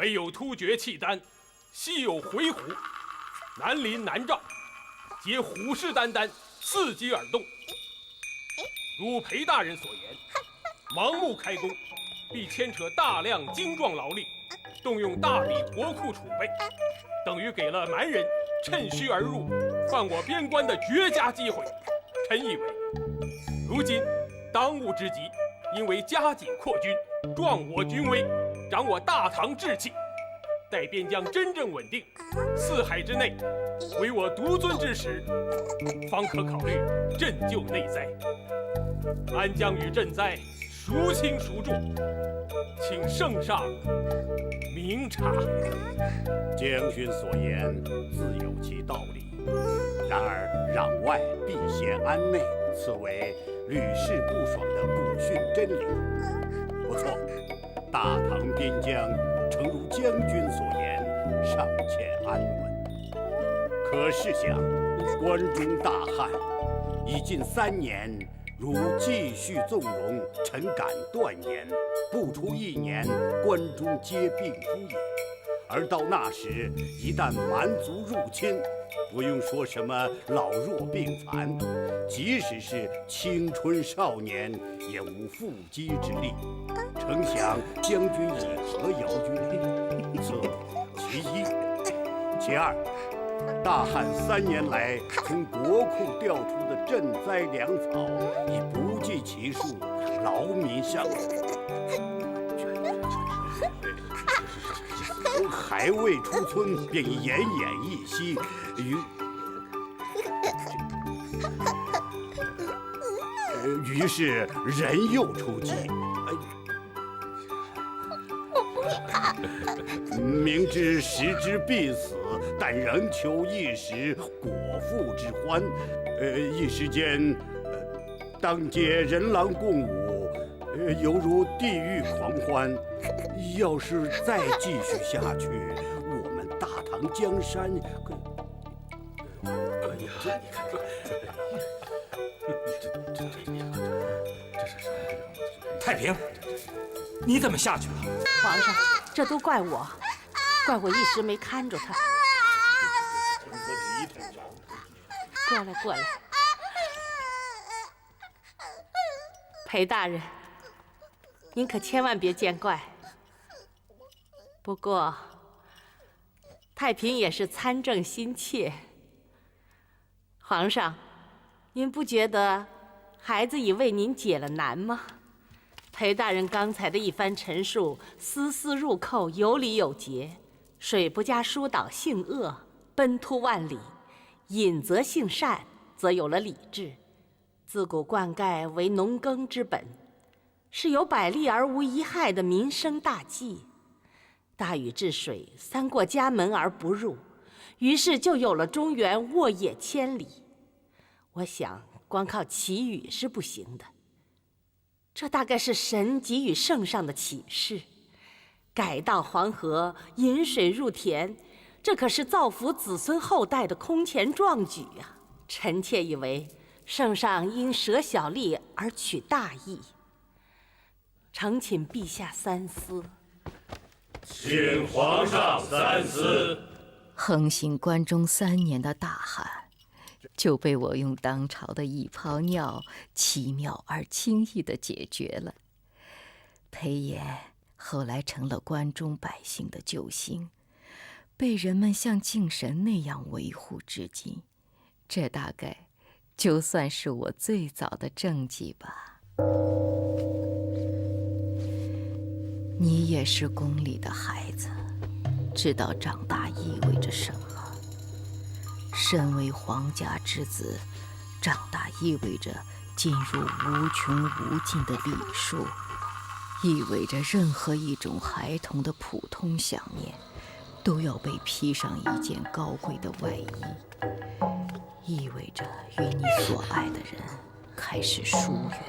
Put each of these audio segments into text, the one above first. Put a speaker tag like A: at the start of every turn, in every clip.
A: 北有突厥契丹，西有回鹘，南临南诏，皆虎视眈眈，伺机而动。如裴大人所言，盲目开工，必牵扯大量精壮劳力，动用大笔国库储备，等于给了蛮人趁虚而入，犯我边关的绝佳机会。臣以为，如今当务之急，因为加紧扩军，壮我军威，长我大唐志气。待边疆真正稳定，4海之内唯我独尊之时，方可考虑赈救内灾。安将与赈灾孰轻孰重，请圣上明察。
B: 将军所言自有其道理，然而攘外必先安内，此为屡试不爽的古训真理。不错，大唐边疆诚如将军所言，尚欠安稳。可试想，关中大旱已近3年，如继续纵容，臣敢断言，不出1年，关中皆病夫也。而到那时，一旦蛮族入侵，不用说什么老弱病残，即使是青春少年，也无复击之力。丞相将军以何遥军？此其一。其二，大旱3年来，从国库调出的赈灾粮草已不计其数，劳民伤财。还未出村，便已奄奄一息，于是人又出击。明知食之必死，但仍求一时果腹之欢。一时间，当街人狼共舞，犹如地狱狂欢。要是再继续下去，我们大唐江山……
A: 哎呀，你看这是
C: 太平，你怎么下去了？
D: 皇上，这都怪我，怪我一时没看着他。过来，过来。裴大人，您可千万别见怪。不过，太平也是参政心切。皇上，您不觉得孩子已为您解了难吗？裴大人刚才的一番陈述，丝丝入扣，有理有节。水不加疏导性恶，奔突万里；隐则性善，则有了理智。自古灌溉为农耕之本，是有百利而无一害的民生大计。大禹治水，3过家门而不入，于是就有了中原沃野千里。我想，光靠祈雨是不行的。这大概是神给予圣上的启示。改道黄河，引水入田，这可是造福子孙后代的空前壮举啊！臣妾以为，圣上因舍小利而取大义。诚请陛下三思。
E: 请皇上三思。
F: 横行关中3年的大旱，就被我用当朝的一泡尿，奇妙而轻易地解决了。裴爷后来成了关中百姓的救星，被人们像敬神那样维护至今。这大概就算是我最早的政绩吧。你也是宫里的孩子，知道长大意味着什么。身为皇家之子，长大意味着进入无穷无尽的礼数，意味着任何一种孩童的普通想念都要被披上一件高贵的外衣，意味着与你所爱的人开始疏远。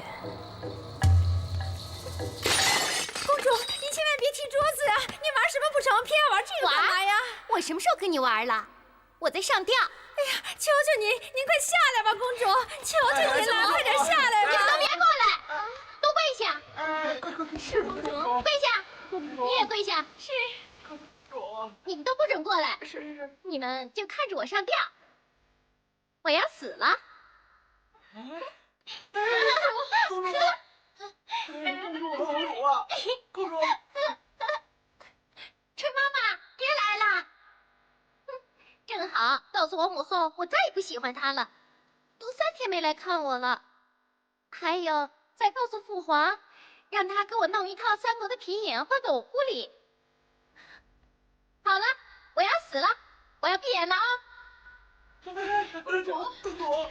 G: 公主，你千万别踢桌子啊！你玩什么不成，偏要玩这个干嘛呀？
H: 我什么时候跟你玩了？我在上吊。
G: 哎呀，求求您快下来吧，公主！求求您了，快点下来吧！
H: 你们都别过来，都跪下！是公主，跪下！你也跪下。是。你们都不准过来。是。你们就看着我上吊。我要死了。公主，公主，春妈妈，别来了。正好告诉我母后，我再也不喜欢她了。都3天没来看我了。还有，再告诉父皇，让他给我弄一套3国的皮影放在我屋里。好了，我要死了，我要闭眼了啊！公主，公主。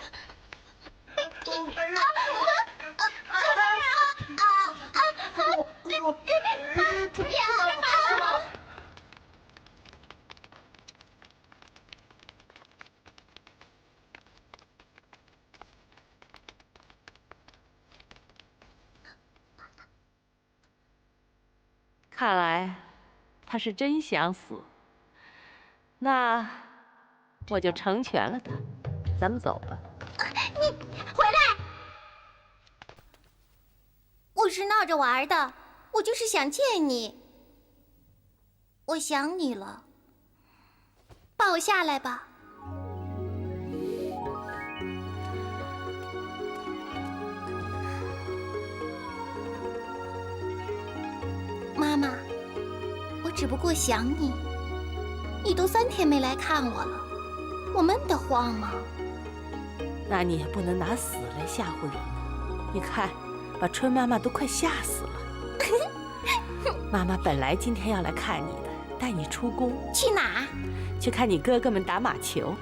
D: 看来他是真想死，那我就成全了他。咱们走吧。
H: 你回来！我是闹着玩的，我就是想见你。我想你了，抱我下来吧。妈妈，我只不过想你。你都3天没来看我了，我闷得慌吗？
D: 那你也不能拿死来吓唬人。你看，把春妈妈都快吓死了。妈妈本来今天要来看你的，带你出宫。
H: 去哪？
D: 去看你哥哥们打马球，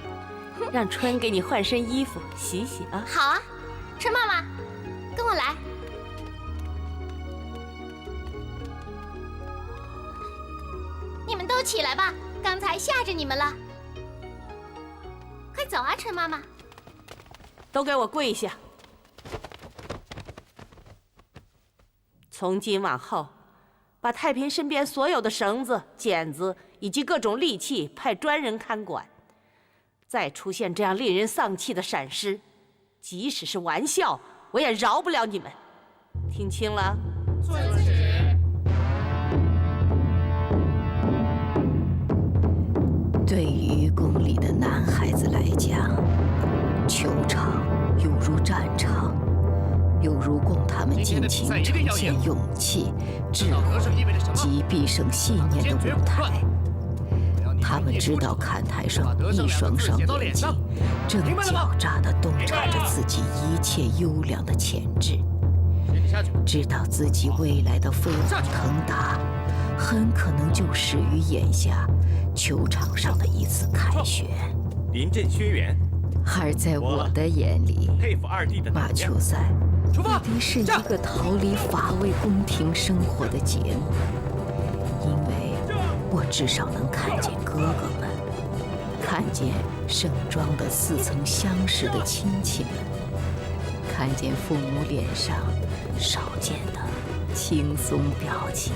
D: 让春给你换身衣服，洗洗啊。
H: 好啊，春妈妈，跟我来。你们都起来吧，刚才吓着你们了。快走啊，春妈妈！
D: 都给我跪下！从今往后，把太平身边所有的绳子、剪子以及各种利器派专人看管。再出现这样令人丧气的闪失，即使是玩笑，我也饶不了你们。听清了？遵旨。
F: 对于宫里的男孩子来讲，球场犹如战场，犹如供他们尽情呈现勇气、智慧及必胜信念的舞台。他们知道看台上一双双眼睛正狡诈地洞察着自己一切优良的潜质，知道自己未来的飞黄腾达很可能就始于眼下球场上的一次凯旋。
C: 临阵轩辕。
F: 而在我的眼里，
C: 佩服二弟的
F: 马球赛必定是一个逃离乏味宫廷生活的节目，因为我至少能看见哥哥们，看见盛装的似曾相识的亲戚们，看见父母脸上少见的轻松表情。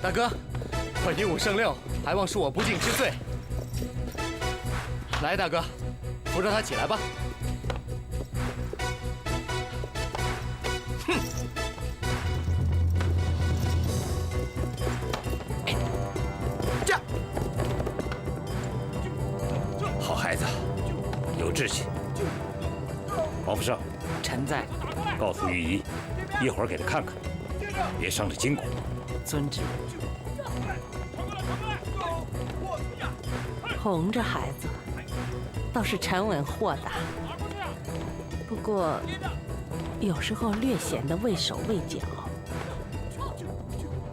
I: 大哥，快1-5胜6，还望恕我不敬之罪。来，大哥，扶着他起来吧。哼！
B: 这，好孩子，有志气。王福胜，
C: 臣在。
B: 告诉御医，一会儿给他看看，别伤着筋骨。
C: 遵旨。
D: 哄着孩子，倒是沉稳豁达，不过有时候略显得畏手畏脚。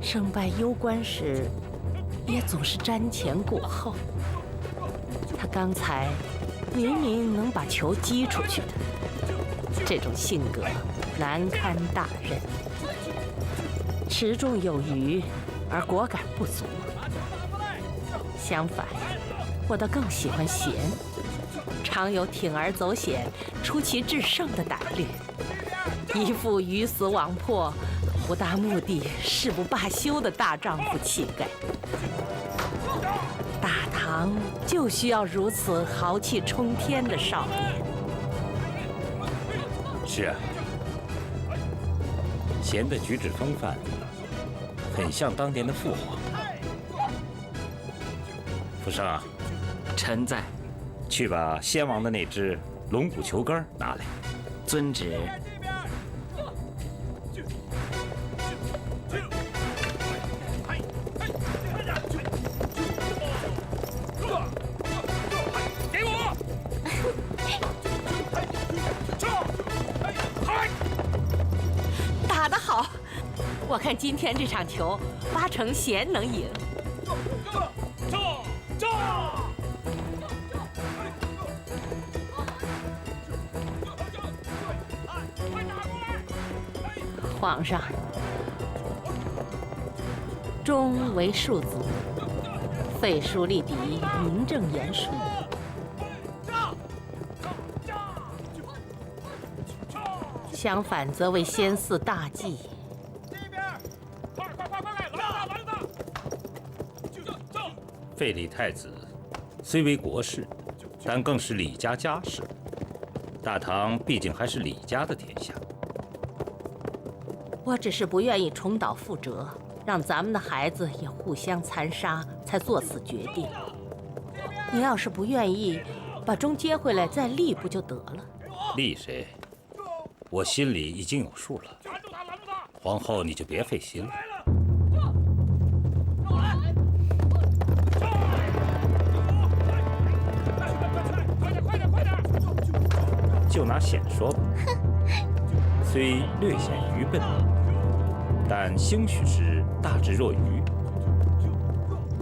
D: 胜败攸关时，也总是瞻前顾后。他刚才明明能把球击出去的。这种性格难堪大任，持重有余，而果敢不足。相反，我倒更喜欢贤，常有铤而走险、出奇制胜的胆略，一副鱼死网破、不达目的誓不罢休的大丈夫气概。大唐就需要如此豪气冲天的少年。
J: 是啊，贤的举止风范，很像当年的父皇。福生啊，
C: 臣在。
J: 去把先王的那只龙骨球杆拿来。
C: 遵旨。
A: 给我！
D: 打得好！我看今天这场球，8成贤能赢。皇上，忠为庶族，废书立嫡，名正言顺。相反，则为先嗣大忌。
J: 废李太子虽为国事，但更是李家家事。大唐毕竟还是李家的天下。
D: 我只是不愿意重蹈覆辙，让咱们的孩子也互相残杀，才做此决定。你要是不愿意，把钟接回来再立不就得了？
J: 立谁？我心里已经有数了。皇后，你就别费心了。就拿显说吧，虽略显愚笨，但兴许是大智若愚。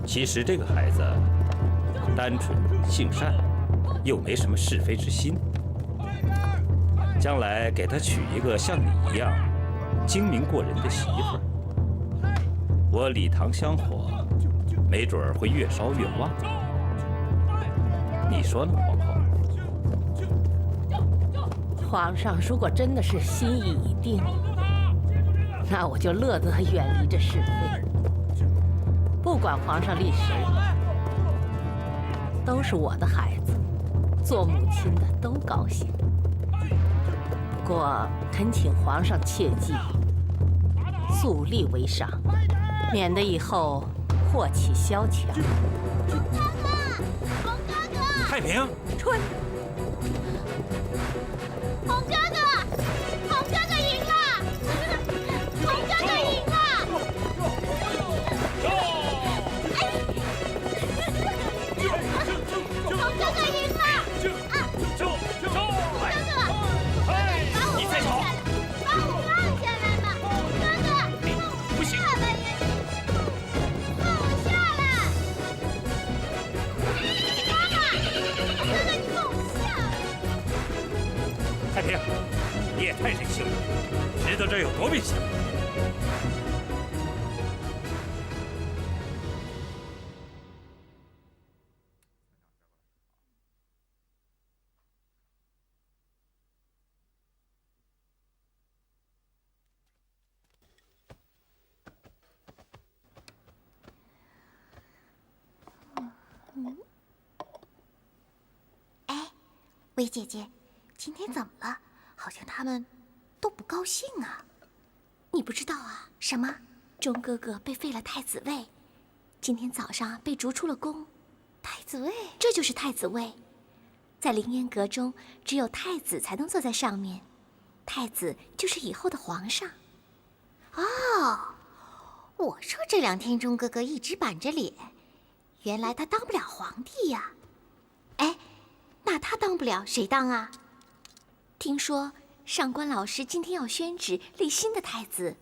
J: 其实这个孩子单纯性善，又没什么是非之心。将来给他娶一个像你一样精明过人的媳妇儿，我李唐香火没准儿会越烧越旺。你说呢，皇后？
D: 皇上如果真的是心意已定，那我就乐得远离这是非。不管皇上立谁，都是我的孩子，做母亲的都高兴。不过恳请皇上切记，肃立为上，免得以后祸起萧墙。
J: 太平，
D: 春。
H: 红哥哥，红哥哥赢了！红哥哥赢了！红哥哥赢了！
A: 你再吵！
H: 把我放下来吧，哥哥！
A: 不行！
H: 放我下来！妈妈，哥哥，你放我下来！
J: 太平，你也太任性了，知道这有多危险吗？
G: 薇姐姐，今天怎么了？好像他们都不高兴啊。你不知道啊？什么？钟哥哥被废了太子位，今天早上被逐出了宫。太子位？这就是太子位，在凌烟阁中，只有太子才能坐在上面。太子就是以后的皇上。
H: 哦，我说这2天钟哥哥一直板着脸，原来他当不了皇帝呀。哎，那他当不了，谁当啊？
G: 听说上官老师今天要宣旨立新的太子，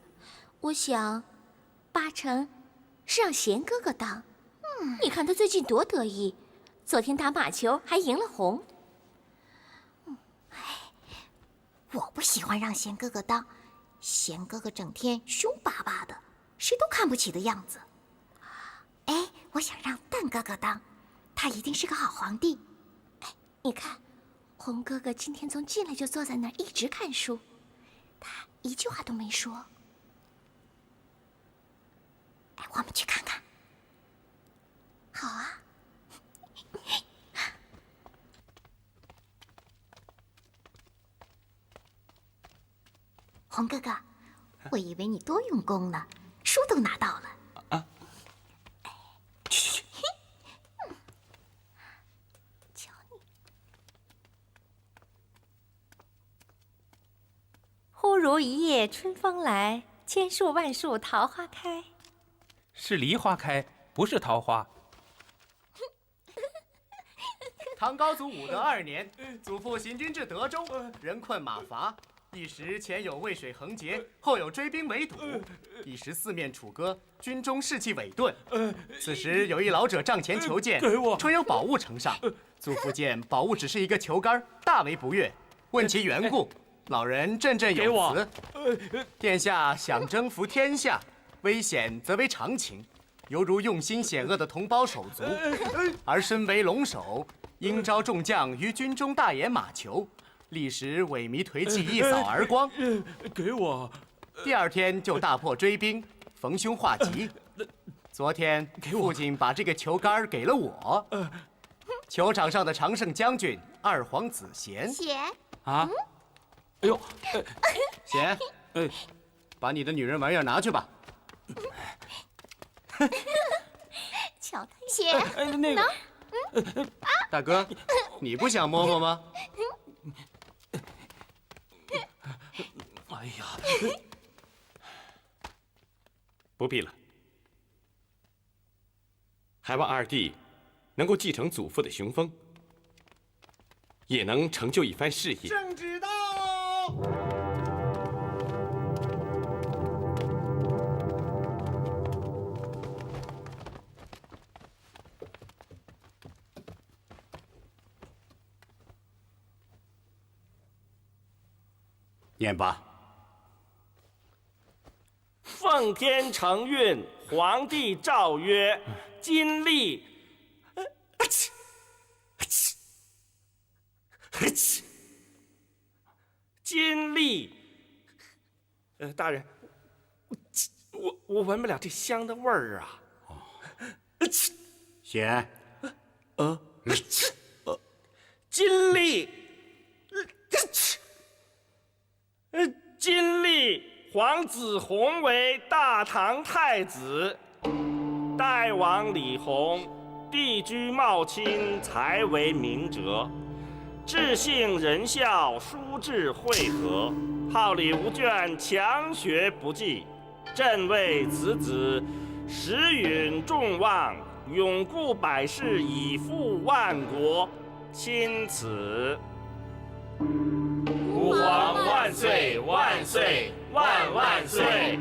G: 我想8成是让贤哥哥当。你看他最近多得意，昨天打马球还赢了红。我不喜欢让贤哥哥当，贤哥哥整天凶巴巴的，谁都看不起的样子。哎，我想让蛋哥哥当，他一定是个好皇帝。哎，你看，红哥哥今天从进来就坐在那儿一直看书，他一句话都没说。哎，我们去看看。好啊。红哥哥，我以为你多用功呢，书都拿到了。
I: 啊！
G: 去。瞧你。
K: 忽如一夜春风来，千树万树桃花开。
A: 是梨花开，不是桃花。
I: 唐高祖武德2年，祖父行军至德州，人困马乏。一时前有渭水横截，后有追兵围堵，一时四面楚歌，军中士气萎顿。此时有一老者帐前求见，传有宝物呈上。祖父见宝物只是一个球杆，大为不悦，问其缘故。老人振振有词：殿下想征服天下，危险则为常情，犹如用心险恶的同胞手足。而身为龙首，应召众将于军中大演马球。历时萎靡颓气一扫而光。
A: 给我。
I: 第2天就大破追兵，逢凶化吉。昨天父亲把这个球杆给了我。球场上的常胜将军二皇子贤。
G: 贤
I: 啊？哎呦，贤，把你的女人玩意儿拿去吧。
G: 瞧他贤，
A: 那个，
I: 大哥，你不想摸摸吗？
A: 哎呀，
L: 不必了，还望二弟能够继承祖父的雄风，也能成就一番事业。
B: 圣旨到。念吧。
E: 奉天承运，皇帝诏曰：今立。今立。大人，我闻不了这香的味儿啊。
B: 贤。
E: 今立。今立皇子弘为大唐太子，代王李弘，地居茂清，才为明哲，志信仁孝，书智慧和，好礼无倦，强学不济。朕为此子时允众望，永固百世，以富万国。钦此。吾皇万岁万岁万万岁！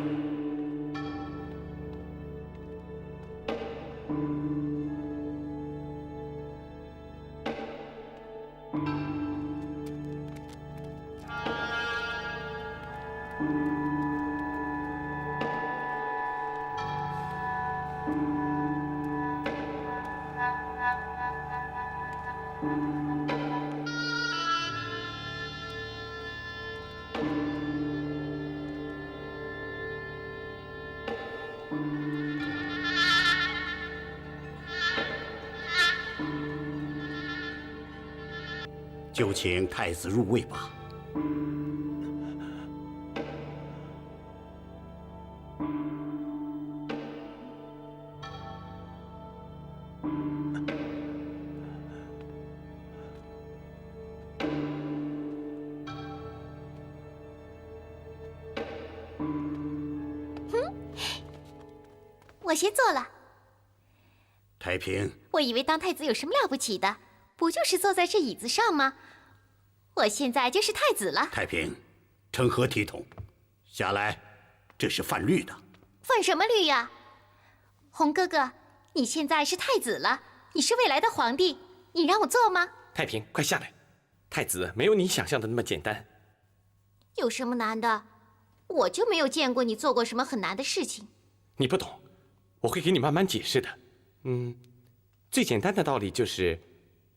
B: 就请太子入位吧。
G: 我先坐了。
B: 太平，
G: 我以为当太子有什么了不起的，不就是坐在这椅子上吗？我现在就是太子了。
B: 太平，成何体统？下来，这是犯律的。
G: 犯什么律呀？红哥哥，你现在是太子了，你是未来的皇帝，你让我坐吗？
L: 太平，快下来！太子没有你想象的那么简单。
G: 有什么难的？我就没有见过你做过什么很难的事情。
L: 你不懂，我会给你慢慢解释的。最简单的道理就是，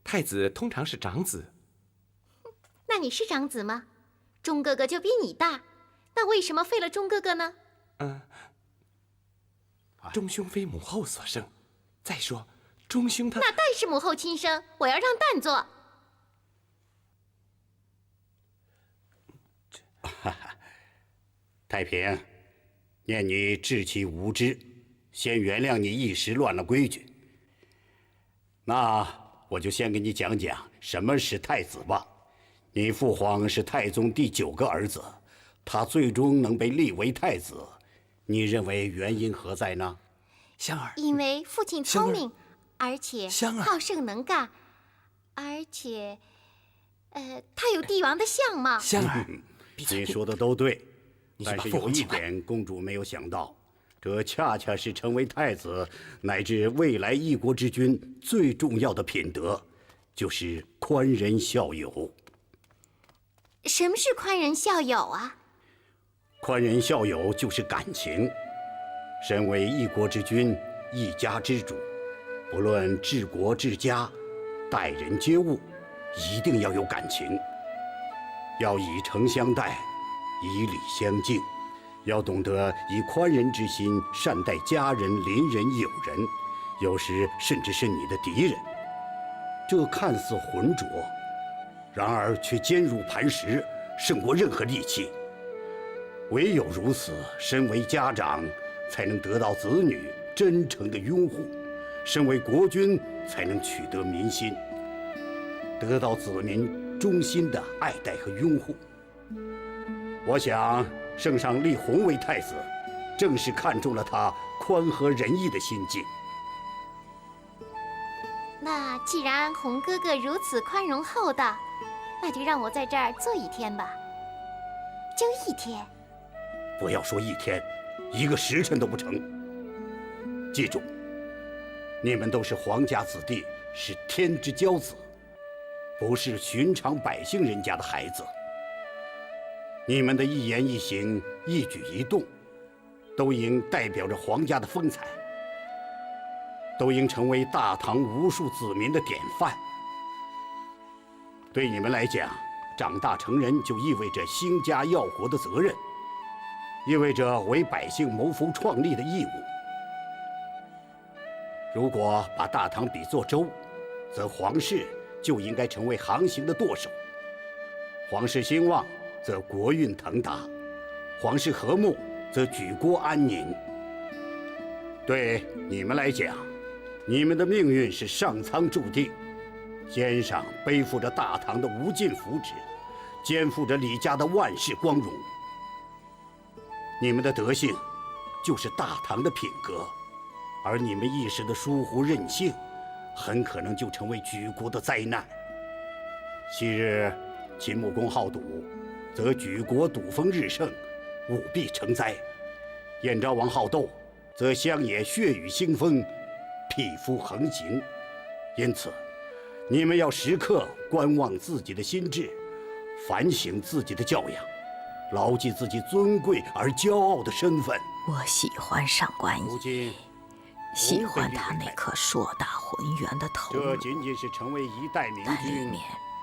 L: 太子通常是长子。
G: 那你是长子吗？钟哥哥就比你大，那为什么废了钟哥哥呢？
L: 钟兄非母后所生。再说，钟兄他……
G: 那蛋是母后亲生，我要让蛋做。
B: 太平，念你稚气无知，先原谅你一时乱了规矩。那我就先给你讲讲什么是太子吧。你父皇是太宗第9个儿子，他最终能被立为太子，你认为原因何在呢？
C: 香儿，
G: 因为父亲聪明，而且
C: 香儿
G: 好胜能干，而且，他有帝王的相貌。
C: 香儿，
B: 你说的都对，但是有一点公主没有想到，这恰恰是成为太子乃至未来一国之君最重要的品德，就是宽仁孝友。
G: 什么是宽仁孝友啊？
B: 宽仁孝友就是感情。身为一国之君、一家之主，不论治国治家、待人接物，一定要有感情，要以诚相待，以礼相敬，要懂得以宽仁之心善待家人、邻人、友人，有时甚至是你的敌人。这看似浑浊，然而却坚如磐石，胜过任何利器。唯有如此，身为家长，才能得到子女真诚的拥护；身为国君，才能取得民心，得到子民衷心的爱戴和拥护。我想，圣上立弘为太子，正是看中了他宽和仁义的心境。
G: 那既然弘哥哥如此宽容厚道，那就让我在这儿坐1天吧，就1天。
B: 不要说1天，1个时辰都不成。记住，你们都是皇家子弟，是天之骄子，不是寻常百姓人家的孩子。你们的一言一行、一举一动，都应代表着皇家的风采，都应成为大唐无数子民的典范。对你们来讲，长大成人就意味着兴家耀国的责任，意味着为百姓谋福创利的义务。如果把大唐比作舟，则皇室就应该成为航行的舵手；皇室兴旺，则国运腾达；皇室和睦，则举国安宁。对你们来讲，你们的命运是上苍注定，肩上背负着大唐的无尽福祉，肩负着李家的万世光荣。你们的德性，就是大唐的品格，而你们一时的疏忽任性，很可能就成为举国的灾难。昔日秦穆公好赌，则举国赌风日盛，务必成灾；燕昭王好斗，则乡野血雨腥风，匹夫横行。因此，你们要时刻观望自己的心智，反省自己的教养，牢记自己尊贵而骄傲的身份。
F: 我喜欢上官
B: 如今，
F: 喜欢他那颗硕大浑圆的头颅，
B: 这仅仅是成为一代明君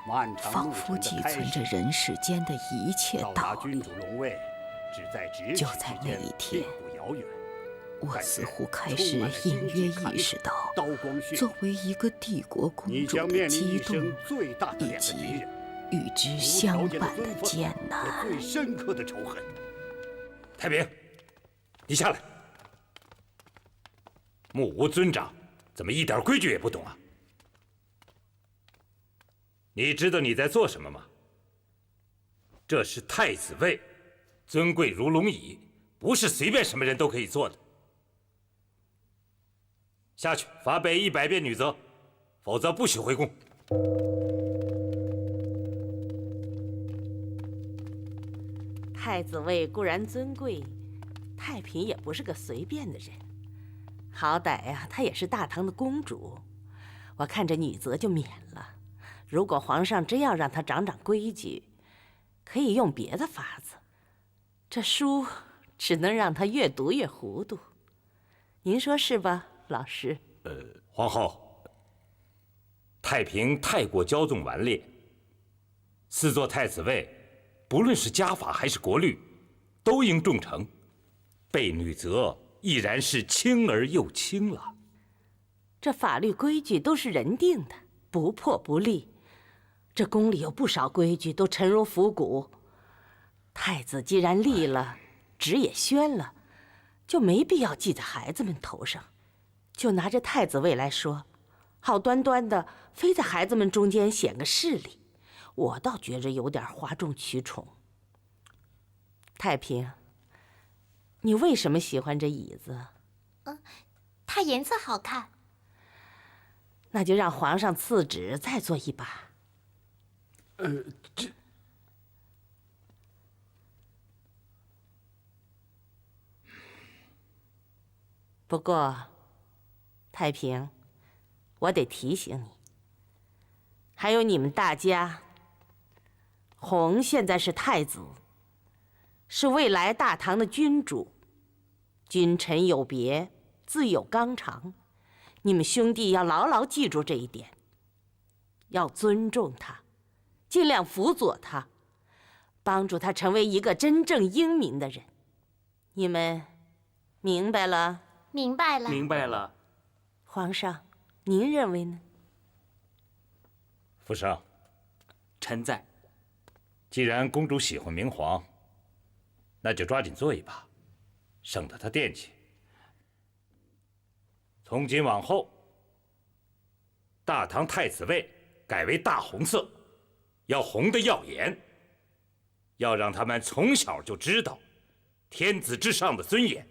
B: 漫长
F: 仿佛寄存着人世间的一切道理。
B: 君主龙位，只在咫
F: 就在那一天，
B: 不遥远。
F: 我似乎开始隐约意识到，作为一个帝国公主的激动，以及与之相伴的艰难。
B: 最深刻的仇恨。
J: 太平，你下来。目无尊长，怎么一点规矩也不懂啊？你知道你在做什么吗？这是太子位，尊贵如龙椅，不是随便什么人都可以做的。下去罚背100遍女则，否则不许回宫。
D: 太子位固然尊贵，太平也不是个随便的人。好歹呀，她也是大唐的公主，我看这女则就免了。如果皇上真要让她长规矩，可以用别的法子。这书只能让他越读越糊涂，您说是吧，老师？
J: 皇后，太平太过骄纵顽劣，4座太子位，不论是家法还是国律，都应重惩。被女责亦然是轻而又轻了。
D: 这法律规矩都是人定的，不破不立。这宫里有不少规矩都沉如腐骨。太子既然立了，旨也宣了，就没必要记在孩子们头上。就拿这太子位来说，好端端的非在孩子们中间显个势力，我倒觉着有点哗众取宠。太平，你为什么喜欢这椅子？
G: 它颜色好看。
D: 那就让皇上赐旨再做一把。不过，太平，我得提醒你，还有你们大家，弘现在是太子，是未来大唐的君主，君臣有别，自有纲常。你们兄弟要牢牢记住这一点，要尊重他，尽量辅佐他，帮助他成为一个真正英明的人。你们明白了？
G: 明白了。
C: 明白了。
D: 皇上，您认为呢？
J: 福生，
C: 臣在。
J: 既然公主喜欢明皇，那就抓紧做一把，省得她惦记。从今往后，大唐太子位改为大红色，要红得耀眼，要让他们从小就知道天子之上的尊严。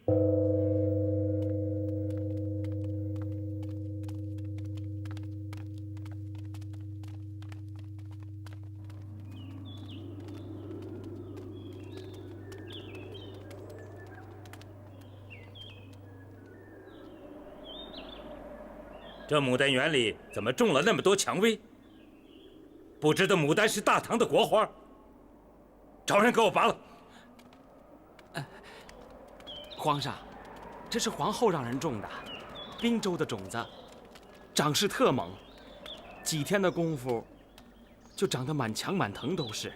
J: 这牡丹园里怎么种了那么多蔷薇？不知道牡丹是大唐的国花，找人给我拔了。
C: 皇上，这是皇后让人种的，滨州的种子，长势特猛，几天的功夫，就长得满墙满藤都是。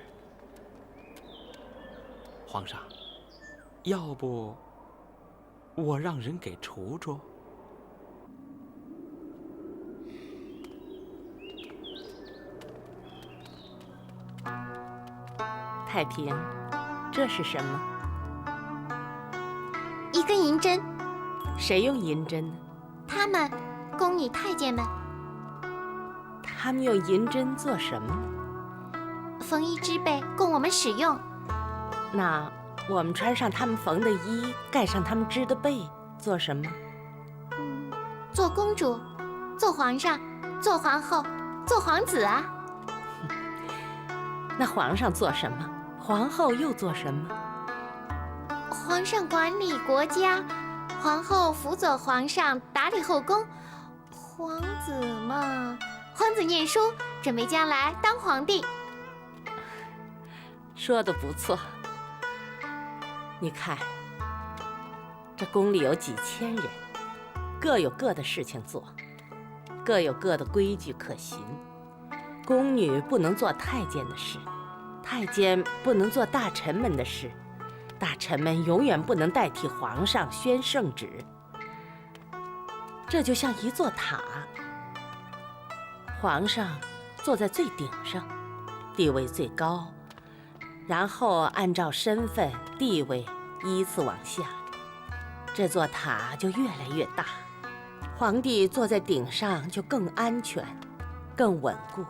C: 皇上，要不我让人给除除？
D: 太平，这是什么？
G: 一根银针。
D: 谁用银针呢？
G: 他们，宫女太监们。
D: 他们用银针做什么？
G: 缝衣织被，供我们使用。
D: 那我们穿上他们缝的衣，盖上他们织的被，做什么？
G: 做公主，做皇上，做皇后，做皇子啊。
D: 那皇上做什么？皇后又做什么？
G: 皇上管理国家，皇后辅佐皇上打理后宫，皇子嘛，皇子念书，准备将来当皇帝。
D: 说得不错。你看，这宫里有几千人，各有各的事情做，各有各的规矩可循。宫女不能做太监的事，太监不能做大臣们的事，大臣们永远不能代替皇上宣圣旨。这就像一座塔，皇上坐在最顶上，地位最高，然后按照身份地位依次往下，这座塔就越来越大。皇帝坐在顶上就更安全，更稳固。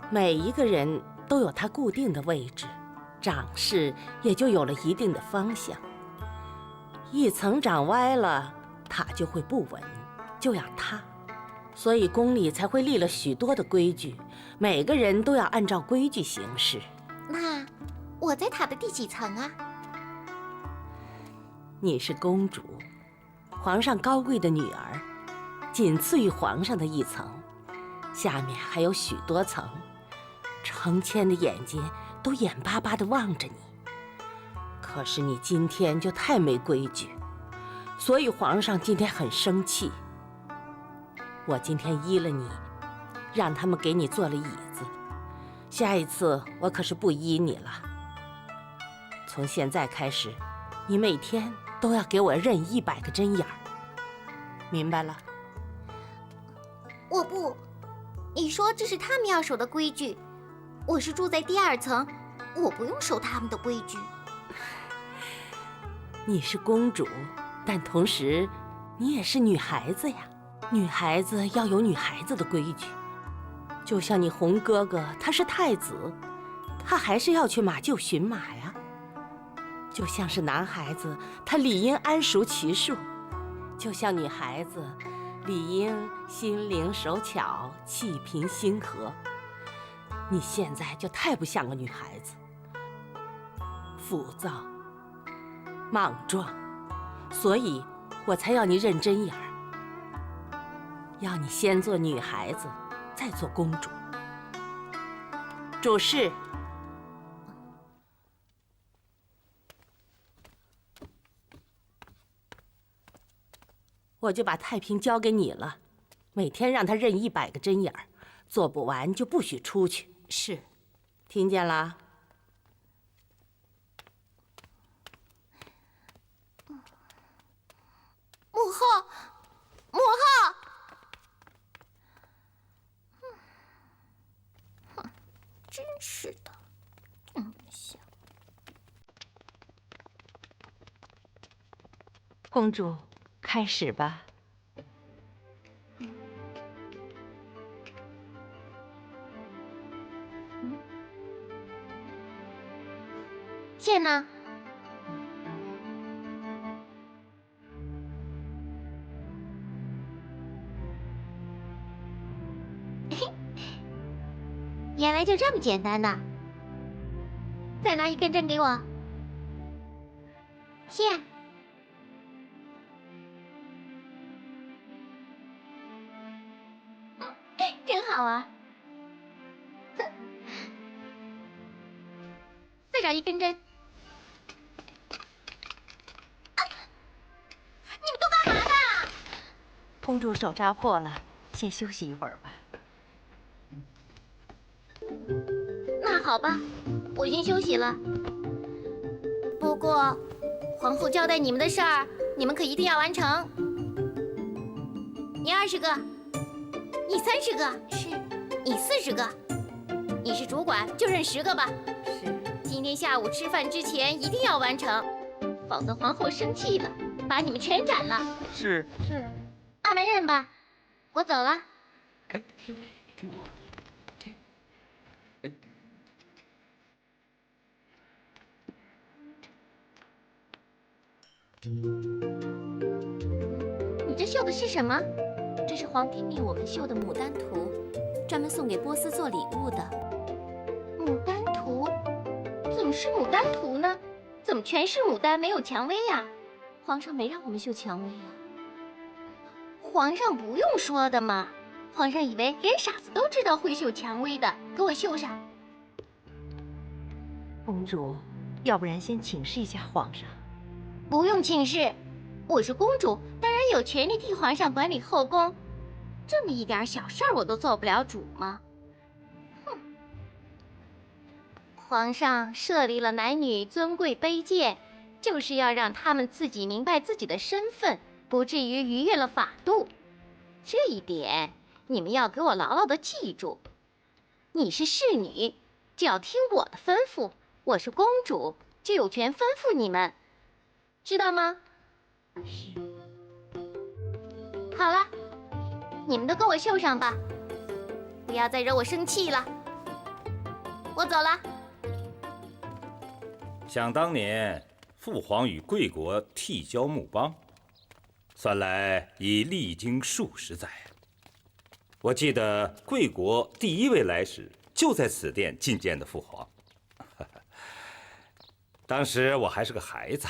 D: 每一个人都有他固定的位置，长势也就有了一定的方向。一层长歪了，塔就会不稳，就要塌。所以宫里才会立了许多的规矩，每个人都要按照规矩行事。
G: 那我在塔的第几层啊？
D: 你是公主，皇上高贵的女儿，仅次于皇上的一层，下面还有许多层，成千的眼睛都眼巴巴地望着你。可是你今天就太没规矩，所以皇上今天很生气。我今天依了你，让他们给你做了椅子，下一次我可是不依你了。从现在开始，你每天都要给我认100个针眼儿，明白了？
G: 我不，你说这是他们要守的规矩，我是住在第2层，我不用守他们的规矩。
D: 你是公主，但同时你也是女孩子呀。女孩子要有女孩子的规矩，就像你红哥哥他是太子，他还是要去马厩驯马呀。就像是男孩子，他理应谙熟其术；就像女孩子，理应心灵手巧，气平心和。你现在就太不像个女孩子，浮躁莽撞，所以我才要你认真眼儿，要你先做女孩子，再做公主。主事。我就把太平交给你了，每天让他认100个针眼儿，做不完就不许出去。是，听见了？
G: 母后，母后！真是的，行。
K: 公主，开始吧。
H: 剑呢？原来就这么简单的。再拿1根针给我。线。真好啊！再找1根针。你们都干嘛呢？
K: 公主手扎破了，先休息一会儿吧。
H: 那好吧，我先休息了。不过，皇后交代你们的事儿，你们可一定要完成。你20个，你30个，是，你40个，你是主管就认10个吧。
K: 是。
H: 今天下午吃饭之前一定要完成，否则皇后生气了，把你们全斩了。
C: 是。
H: 慢慢认吧，我走了。你这绣的是什么？
G: 这是皇帝命我们绣的牡丹图，专门送给波斯做礼物的。
H: 牡丹图？怎么是牡丹图呢？怎么全是牡丹，没有蔷薇呀？
G: 皇上没让我们绣蔷薇呀。
H: 皇上不用说的嘛，皇上以为连傻子都知道会绣蔷薇的，给我绣上。
K: 公主，要不然先请示一下皇上。
H: 不用请示，我是公主，当然有权利替皇上管理后宫。这么一点小事儿我都做不了主吗？哼！皇上设立了男女尊贵卑贱，就是要让他们自己明白自己的身份，不至于逾越了法度。这一点你们要给我牢牢的记住。你是侍女，就要听我的吩咐；我是公主，就有权吩咐你们，知道吗？是。好了，你们都给我绣上吧，不要再惹我生气了。我走了。
J: 想当年，父皇与贵国缔交穆邦，算来已历经数十载。我记得贵国第1位来使就在此殿觐见的父皇。当时我还是个孩子，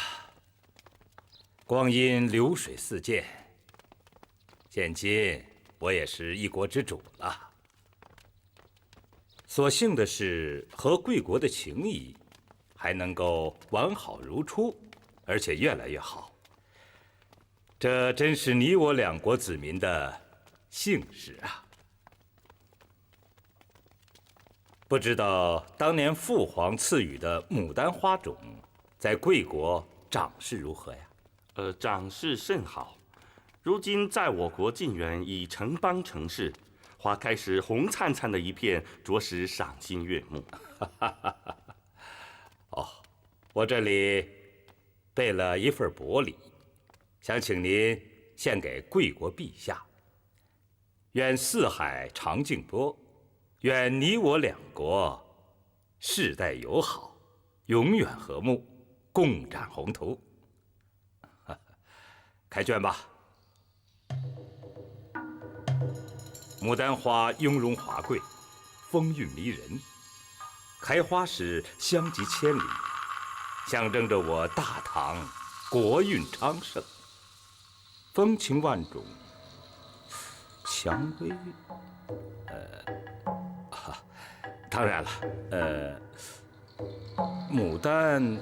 J: 光阴流水似箭，现今我也是一国之主了。所幸的是，和贵国的情谊还能够完好如初，而且越来越好。这真是你我两国子民的幸事啊！不知道当年父皇赐予的牡丹花种，在贵国长势如何呀？
E: 长势甚好。如今在我国晋源已成邦成市，花开时红灿灿的一片，着实赏心悦目。
J: 哦，我这里备了一份薄礼，想请您献给贵国陛下。愿四海长静波，愿你我两国世代友好，永远和睦，共展宏图。开卷吧。牡丹花雍容华贵，风韵迷人，开花时香极千里，象征着我大唐国运昌盛，风情万种，蔷薇，当然了，牡丹，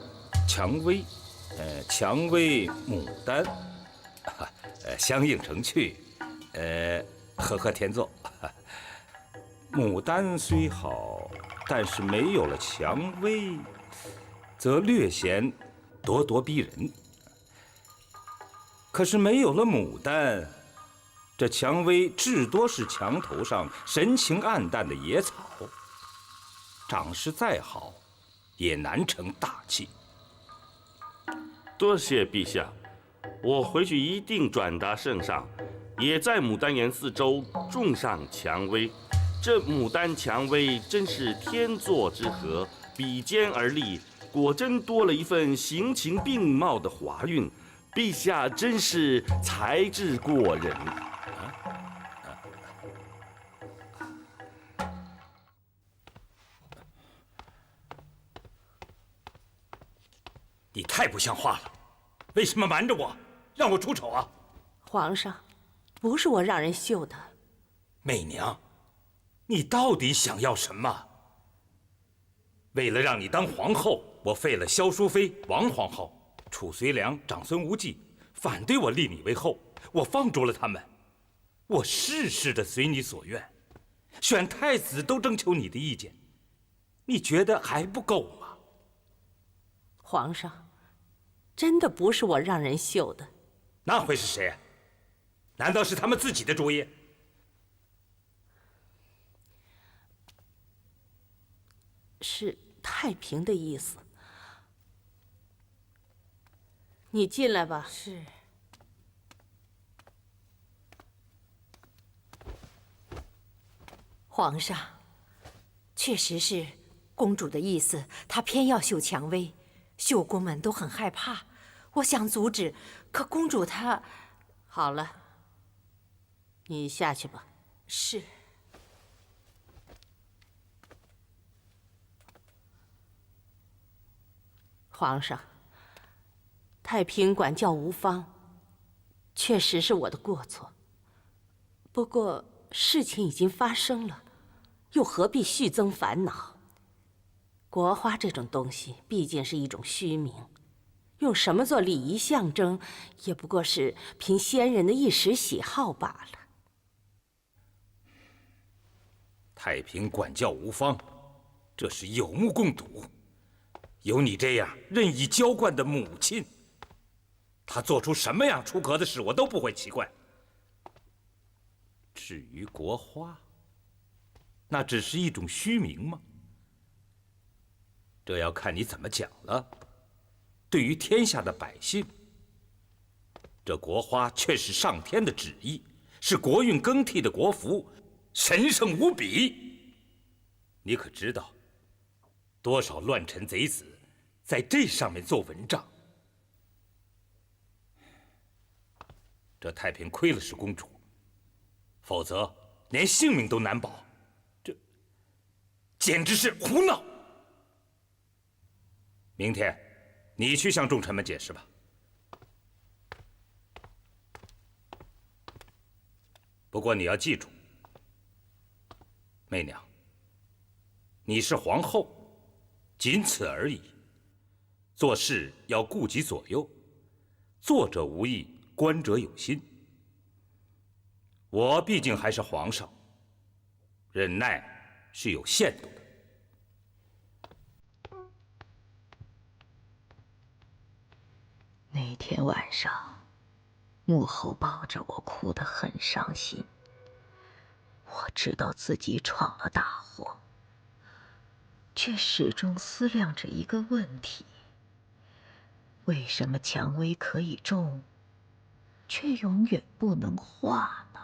J: 蔷薇，蔷薇，牡丹，相映成趣，和和天作。牡丹虽好，但是没有了蔷薇，则略显咄咄逼人。可是没有了牡丹，这蔷薇至多是墙头上神情暗淡的野草，长势再好，也难成大器。
E: 多谢陛下，我回去一定转达圣上，也在牡丹园四周种上蔷薇。这牡丹蔷薇真是天作之合，比肩而立，果真多了一份形情并茂的华韵。陛下真是才智过人。
J: 你太不像话了，为什么瞒着我，让我出丑啊？
D: 皇上，不是我让人绣的。
J: 媚娘，你到底想要什么？为了让你当皇后，我废了萧淑妃、王皇后，褚遂良、长孙无忌反对我立你为后，我放逐了他们，我事事的随你所愿，选太子都征求你的意见，你觉得还不够吗？
D: 皇上，真的不是我让人绣的。
J: 那会是谁？难道是他们自己的主意？
D: 是太平的意思。你进来吧。
K: 是。皇上，确实是公主的意思，她偏要绣蔷薇，绣工们都很害怕。我想阻止，可公主她……
D: 好了，你下去吧。
K: 是。
D: 皇上，太平管教无方，确实是我的过错。不过事情已经发生了，又何必续增烦恼？国花这种东西毕竟是一种虚名，用什么做礼仪象征，也不过是凭先人的一时喜好罢了。
J: 太平管教无方，这是有目共睹。有你这样任意娇惯的母亲，她做出什么样出格的事，我都不会奇怪。至于国花，那只是一种虚名吗？这要看你怎么讲了。对于天下的百姓，这国花却是上天的旨意，是国运更替的国服，神圣无比。你可知道，多少乱臣贼子在这上面做文章？这太平亏了是公主，否则连性命都难保。这简直是胡闹！明天你去向众臣们解释吧。不过你要记住，媚娘，你是皇后，仅此而已。做事要顾及左右，做者无意，观者有心。我毕竟还是皇上，忍耐是有限度的。
F: 那天晚上，母后抱着我哭得很伤心。我知道自己闯了大祸，却始终思量着一个问题：为什么蔷薇可以种，却永远不能化呢？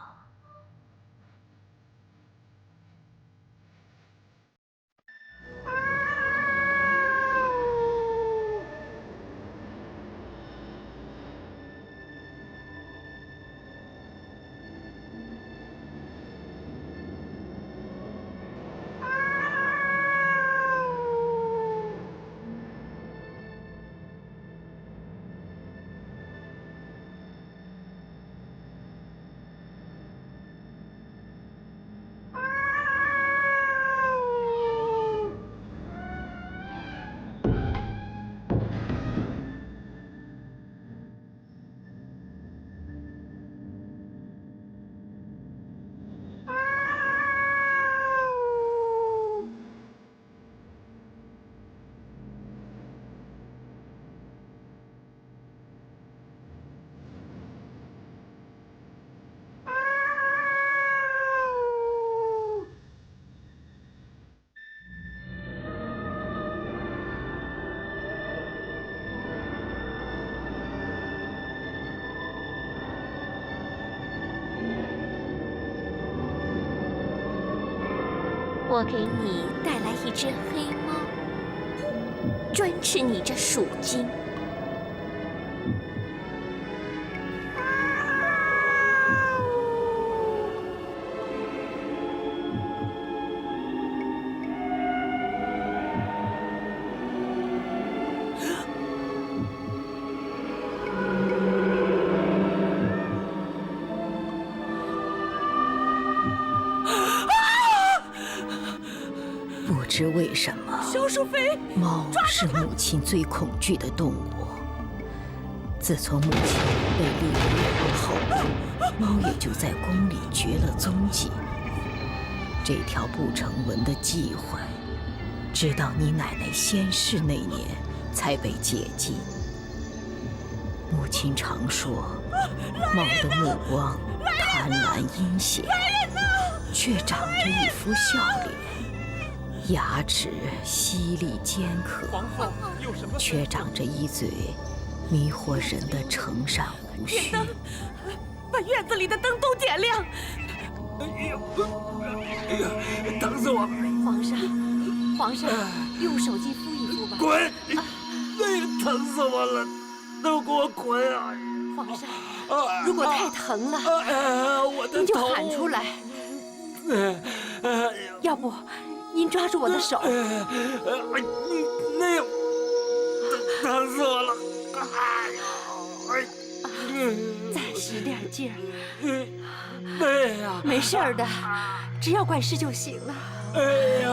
G: 我给你带来一只黑猫，专吃你这鼠精。
F: 不知为什么，
K: 小鼠妃，
F: 猫是母亲最恐惧的动物。自从母亲被立为皇后，猫也就在宫里绝了踪迹。这条不成文的忌讳，直到你奶奶仙逝那年才被解禁。母亲常说，猫的目光贪婪阴险，却长着一副笑脸，牙齿犀利尖刻，却长着一嘴迷惑人的成扇胡须。
K: 点灯，把院子里的灯都点亮。
M: 疼死我了！
K: 皇上，用手巾敷一敷吧。
M: 滚！疼死我了，都给我滚啊！
K: 皇上，如果太疼了，
M: 我的头，
K: 您就喊出来。要不，您抓住我的手。
M: 疼死我了！
K: 再使点劲儿。
M: 哎呀，
K: 没事儿的，只要管事就行了。
M: 哎呀，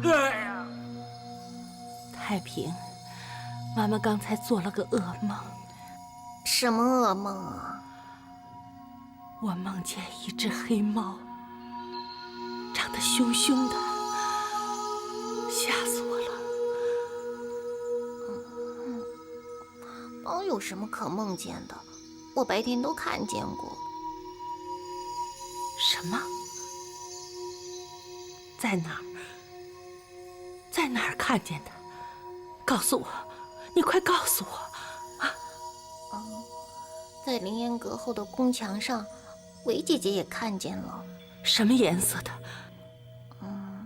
M: 哎呀，
K: 太平，妈妈刚才做了个噩梦。
G: 什么噩梦啊？
K: 我梦见一只黑猫，长得凶凶的，吓死我了。
G: 猫有什么可梦见的？我白天都看见过。
K: 什么？在哪儿？在哪儿看见的？告诉我，你快告诉我！
G: 在凌烟阁后的宫墙上，韦姐姐也看见了。
K: 什么颜色的？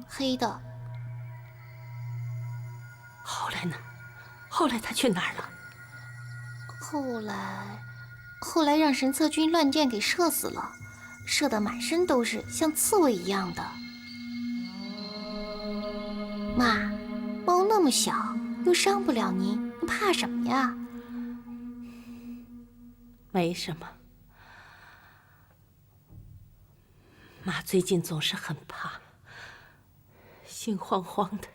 G: 黑的。
K: 后来呢？后来她去哪儿了？
G: 后来让神策军乱箭给射死了，射得满身都是，像刺猬一样的。妈，猫那么小，又伤不了你，你怕什么呀？
K: 没什么。
D: 妈最近总是很怕，心慌慌的。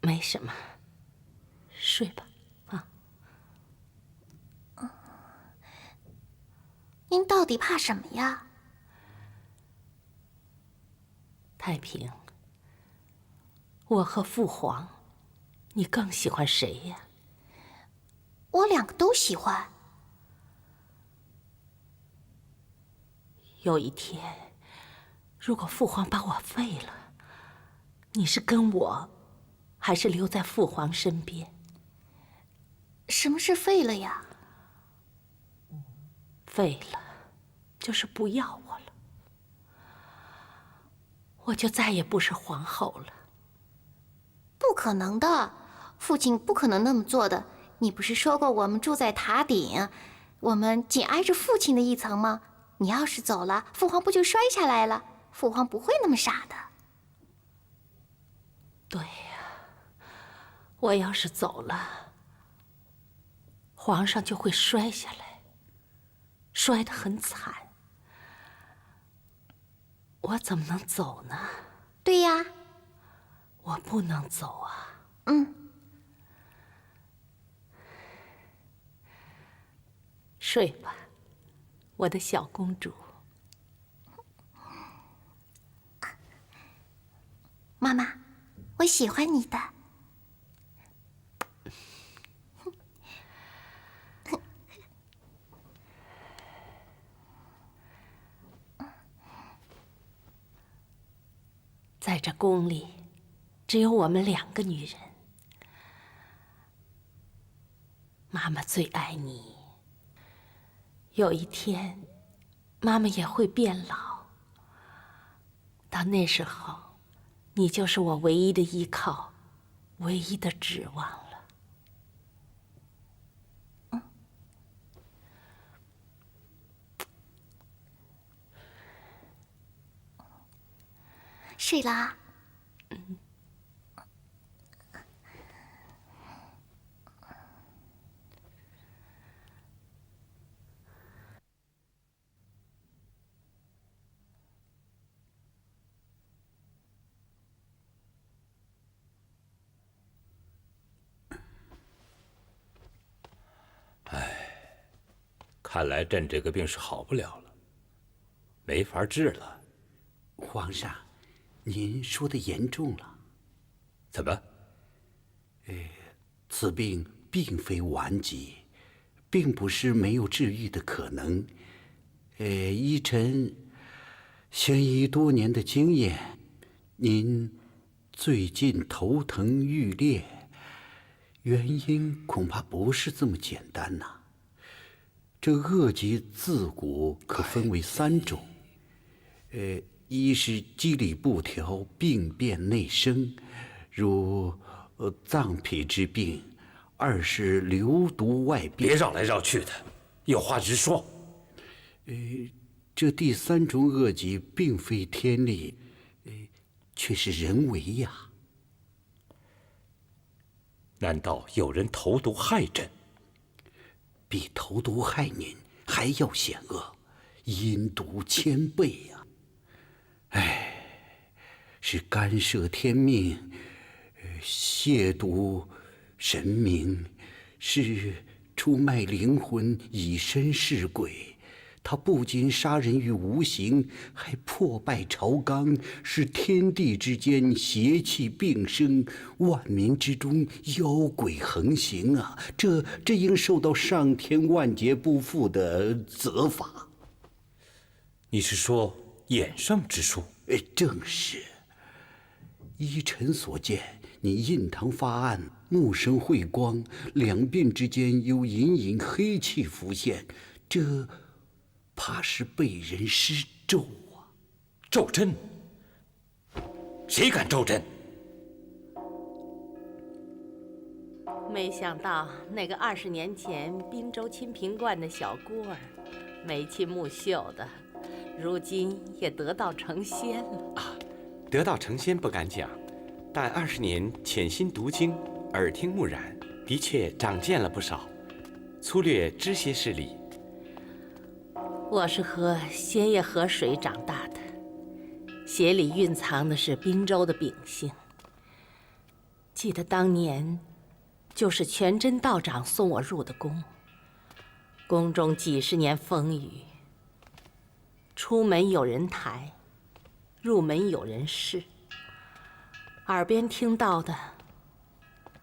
D: 没什么，睡吧，啊。
G: 您到底怕什么呀？
D: 太平，我和父皇，你更喜欢谁呀？
G: 我两个都喜欢。
D: 有一天，如果父皇把我废了，你是跟我，还是留在父皇身边？
G: 什么是废了呀？
D: 废了，就是不要我了，我就再也不是皇后了。
G: 不可能的，父亲不可能那么做的。你不是说过我们住在塔顶，我们紧挨着父亲的一层吗？你要是走了，父皇不就摔下来了？父皇不会那么傻的。
D: 对呀，我要是走了，皇上就会摔下来，摔得很惨。我怎么能走呢？
G: 对呀，
D: 我不能走啊。睡吧，我的小公主。
G: 妈妈，我喜欢你的。
D: 在这宫里，只有我们两个女人。妈妈最爱你。有一天，妈妈也会变老。到那时候，你就是我唯一的依靠，唯一的指望了。
G: 睡了啊？
J: 看来朕这个病是好不了了，没法治了。
B: 皇上，您说的严重了。
J: 怎么？
B: 此病并非顽疾，并不是没有治愈的可能。依臣悬疑多年的经验，您最近头疼欲裂，原因恐怕不是这么简单呐。这恶疾自古可分为3种，一是机理不调，病变内生，如脏脾之病；二是流毒外病。
J: 别绕来绕去的，有话直说。
B: 这第3种恶疾并非天力，却是人为呀。
J: 难道有人投毒害朕？
B: 比投毒害您还要险恶，阴毒1000倍呀！是干涉天命，亵渎神明，是出卖灵魂，以身试鬼。他不仅杀人于无形，还破败朝纲，使天地之间邪气并生，万民之中妖鬼横行啊！这应受到上天万劫不复的责罚。
J: 你是说衍圣之术？
B: 正是。依臣所见，你印堂发暗，目生晦光，两鬓之间有隐隐黑气浮现，这怕是被人施咒啊！
J: 咒朕？谁敢咒朕？
D: 没想到那个20年前滨州清平观的小孤儿，眉清目秀的，如今也得道成仙了啊！
L: 得道成仙不敢讲，但20年潜心读经，耳听目染，的确长见了不少，粗略知些事理。
D: 我是喝仙叶河水长大的，血里蕴藏的是滨州的秉性。记得当年，就是全真道长送我入的宫。宫中几十年风雨，出门有人抬，入门有人侍，耳边听到的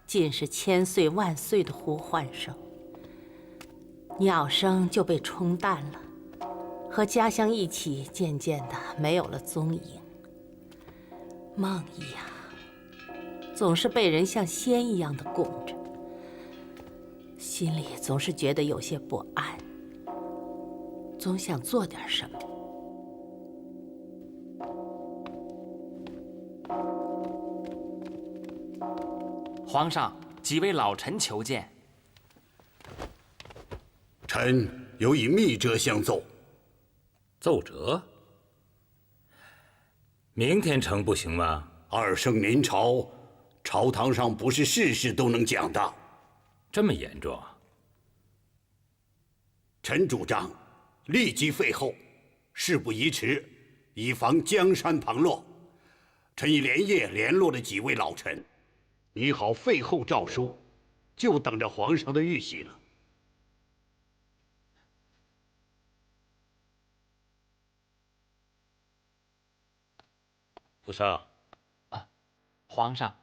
D: 尽是千岁万岁的呼唤声，鸟声就被冲淡了，和家乡一起渐渐的没有了踪影。梦一样，总是被人像仙一样的供着，心里总是觉得有些不安，总想做点什么。
C: 皇上，几位老臣求见。
B: 臣有以密折相奏。
J: 奏折？明天呈不行吗？
B: 二圣临朝，朝堂上不是事事都能讲的。
J: 这么严重？
B: 臣主张立即废后，事不宜迟，以防江山旁落。臣已连夜联络了几位老臣，拟好废后诏书，就等着皇上的谕玺了。
J: 福上，
C: 皇上，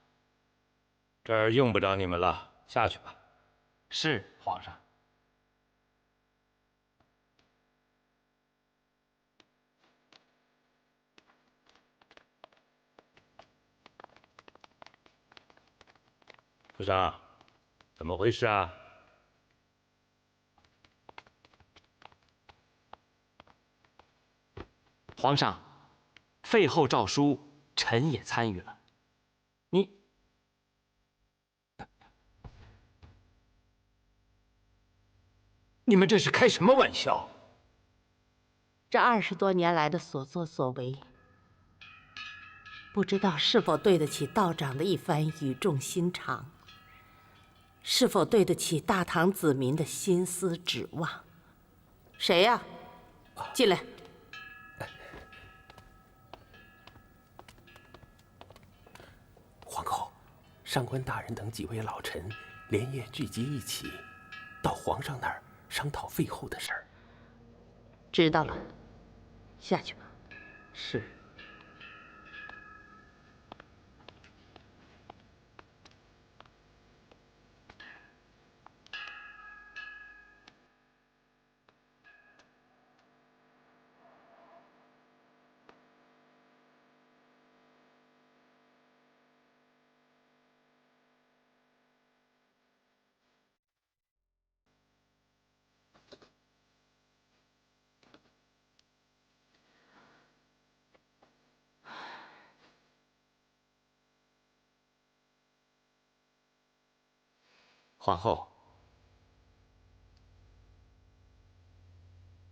J: 这儿用不着你们了，下去吧。
C: 是皇上。
J: 福上，怎么回事啊？
C: 皇上，废后诏书，臣也参与了。
M: 你们这是开什么玩笑？
D: 这20多年来的所作所为，不知道是否对得起道长的一番语重心长，是否对得起大唐子民的心思指望？谁呀？进来。
A: 皇后，上官大人等几位老臣连夜聚集一起，到皇上那儿商讨废后的事儿。
D: 知道了，下去吧。
C: 是。
L: 皇后，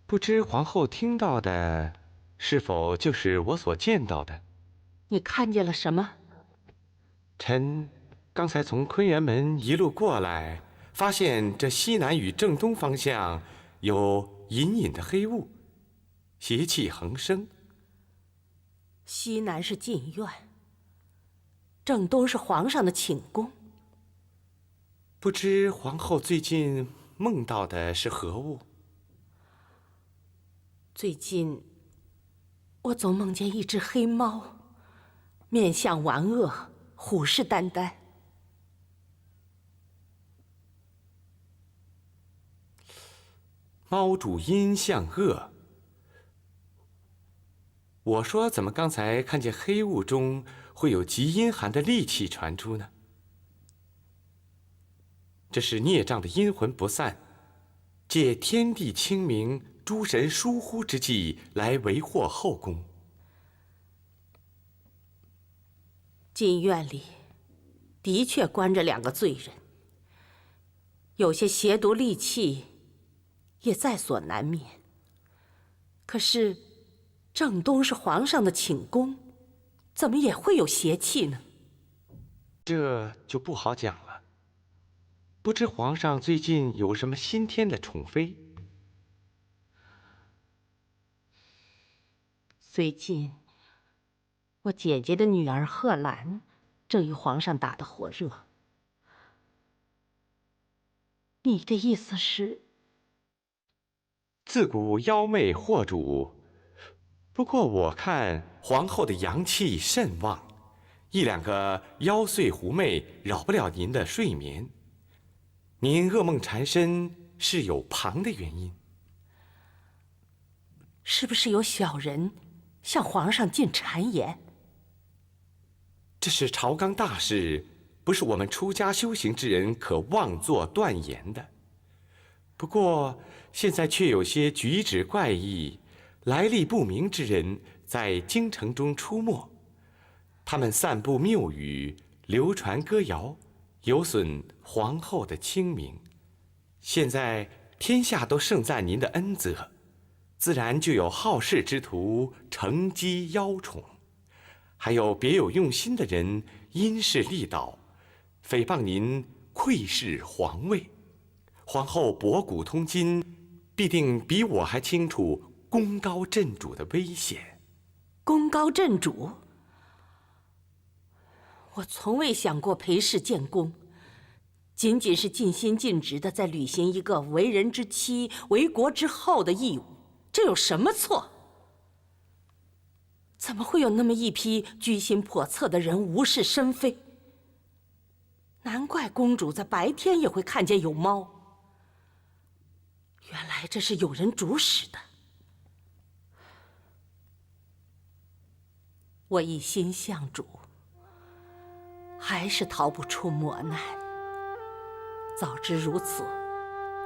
L: 不知皇后听到的是否就是我所见到的？
D: 你看见了什么？
L: 臣刚才从坤元门一路过来，发现这西南与正东方向有隐隐的黑雾，邪气横生。
D: 西南是禁院，正东是皇上的寝宫。
L: 不知皇后最近梦到的是何物？
D: 最近，我总梦见一只黑猫，面相顽恶，虎视眈眈。
L: 猫主阴相恶。我说，怎么刚才看见黑雾中会有极阴寒的戾气传出呢？这是孽障的阴魂不散，借天地清明、诸神疏忽之际来为祸后宫。
D: 禁院里的确关着2个罪人，有些邪毒戾气也在所难免。可是正东是皇上的寝宫，怎么也会有邪气呢？
L: 这就不好讲了。不知皇上最近有什么新添的宠妃？
D: 最近，我姐姐的女儿贺兰正与皇上打得火热。你的意思是？
L: 自古妖媚惑主，不过我看皇后的阳气甚旺，一两个妖祟狐媚扰不了您的睡眠。您噩梦缠身是有旁的原因。
D: 是不是有小人向皇上进谗言？
L: 这是朝纲大事，不是我们出家修行之人可妄作断言的。不过现在却有些举止怪异、来历不明之人在京城中出没，他们散布谬语，流传歌谣，有损皇后的清明。现在天下都盛赞您的恩泽，自然就有好事之徒乘机邀宠，还有别有用心的人因势利导，诽谤您窥视皇位。皇后博古通今，必定比我还清楚功高震主的危险。
D: 功高震主？我从未想过裴氏建功，仅仅是尽心尽职地在履行一个为人之妻、为国之后的义务，这有什么错？怎么会有那么一批居心叵测的人无事生非？难怪公主在白天也会看见有猫。原来这是有人主使的。我一心向主，还是逃不出磨难。早知如此，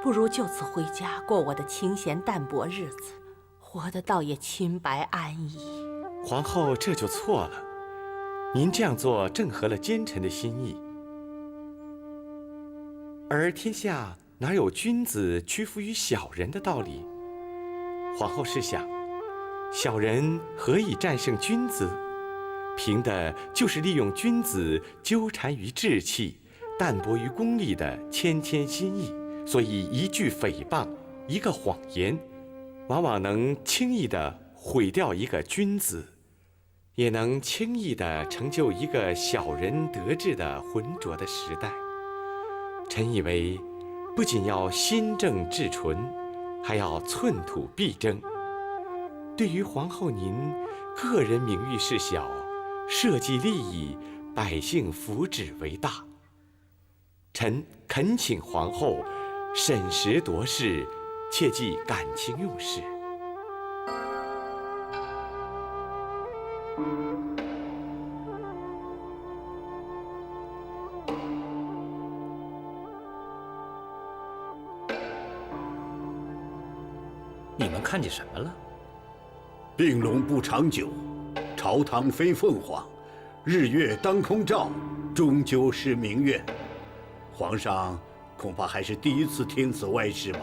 D: 不如就此回家过我的清闲淡泊日子，活得倒也清白安逸。
L: 皇后这就错了，您这样做正合了奸臣的心意。而天下哪有君子屈服于小人的道理？皇后试想，小人何以战胜君子？凭的就是利用君子纠缠于志气、淡泊于功利的谦谦心意。所以一句诽谤，一个谎言，往往能轻易地毁掉一个君子，也能轻易地成就一个小人得志的浑浊的时代。臣以为，不仅要心正志纯，还要寸土必争。对于皇后您，个人名誉事小，社稷利益、百姓福祉为大。臣恳请皇后审时度势，切忌感情用事。
J: 你们看见什么了？
B: 病龙不长久，朝堂非凤凰，日月当空照，终究是明月。皇上恐怕还是第一次听此歪事吧？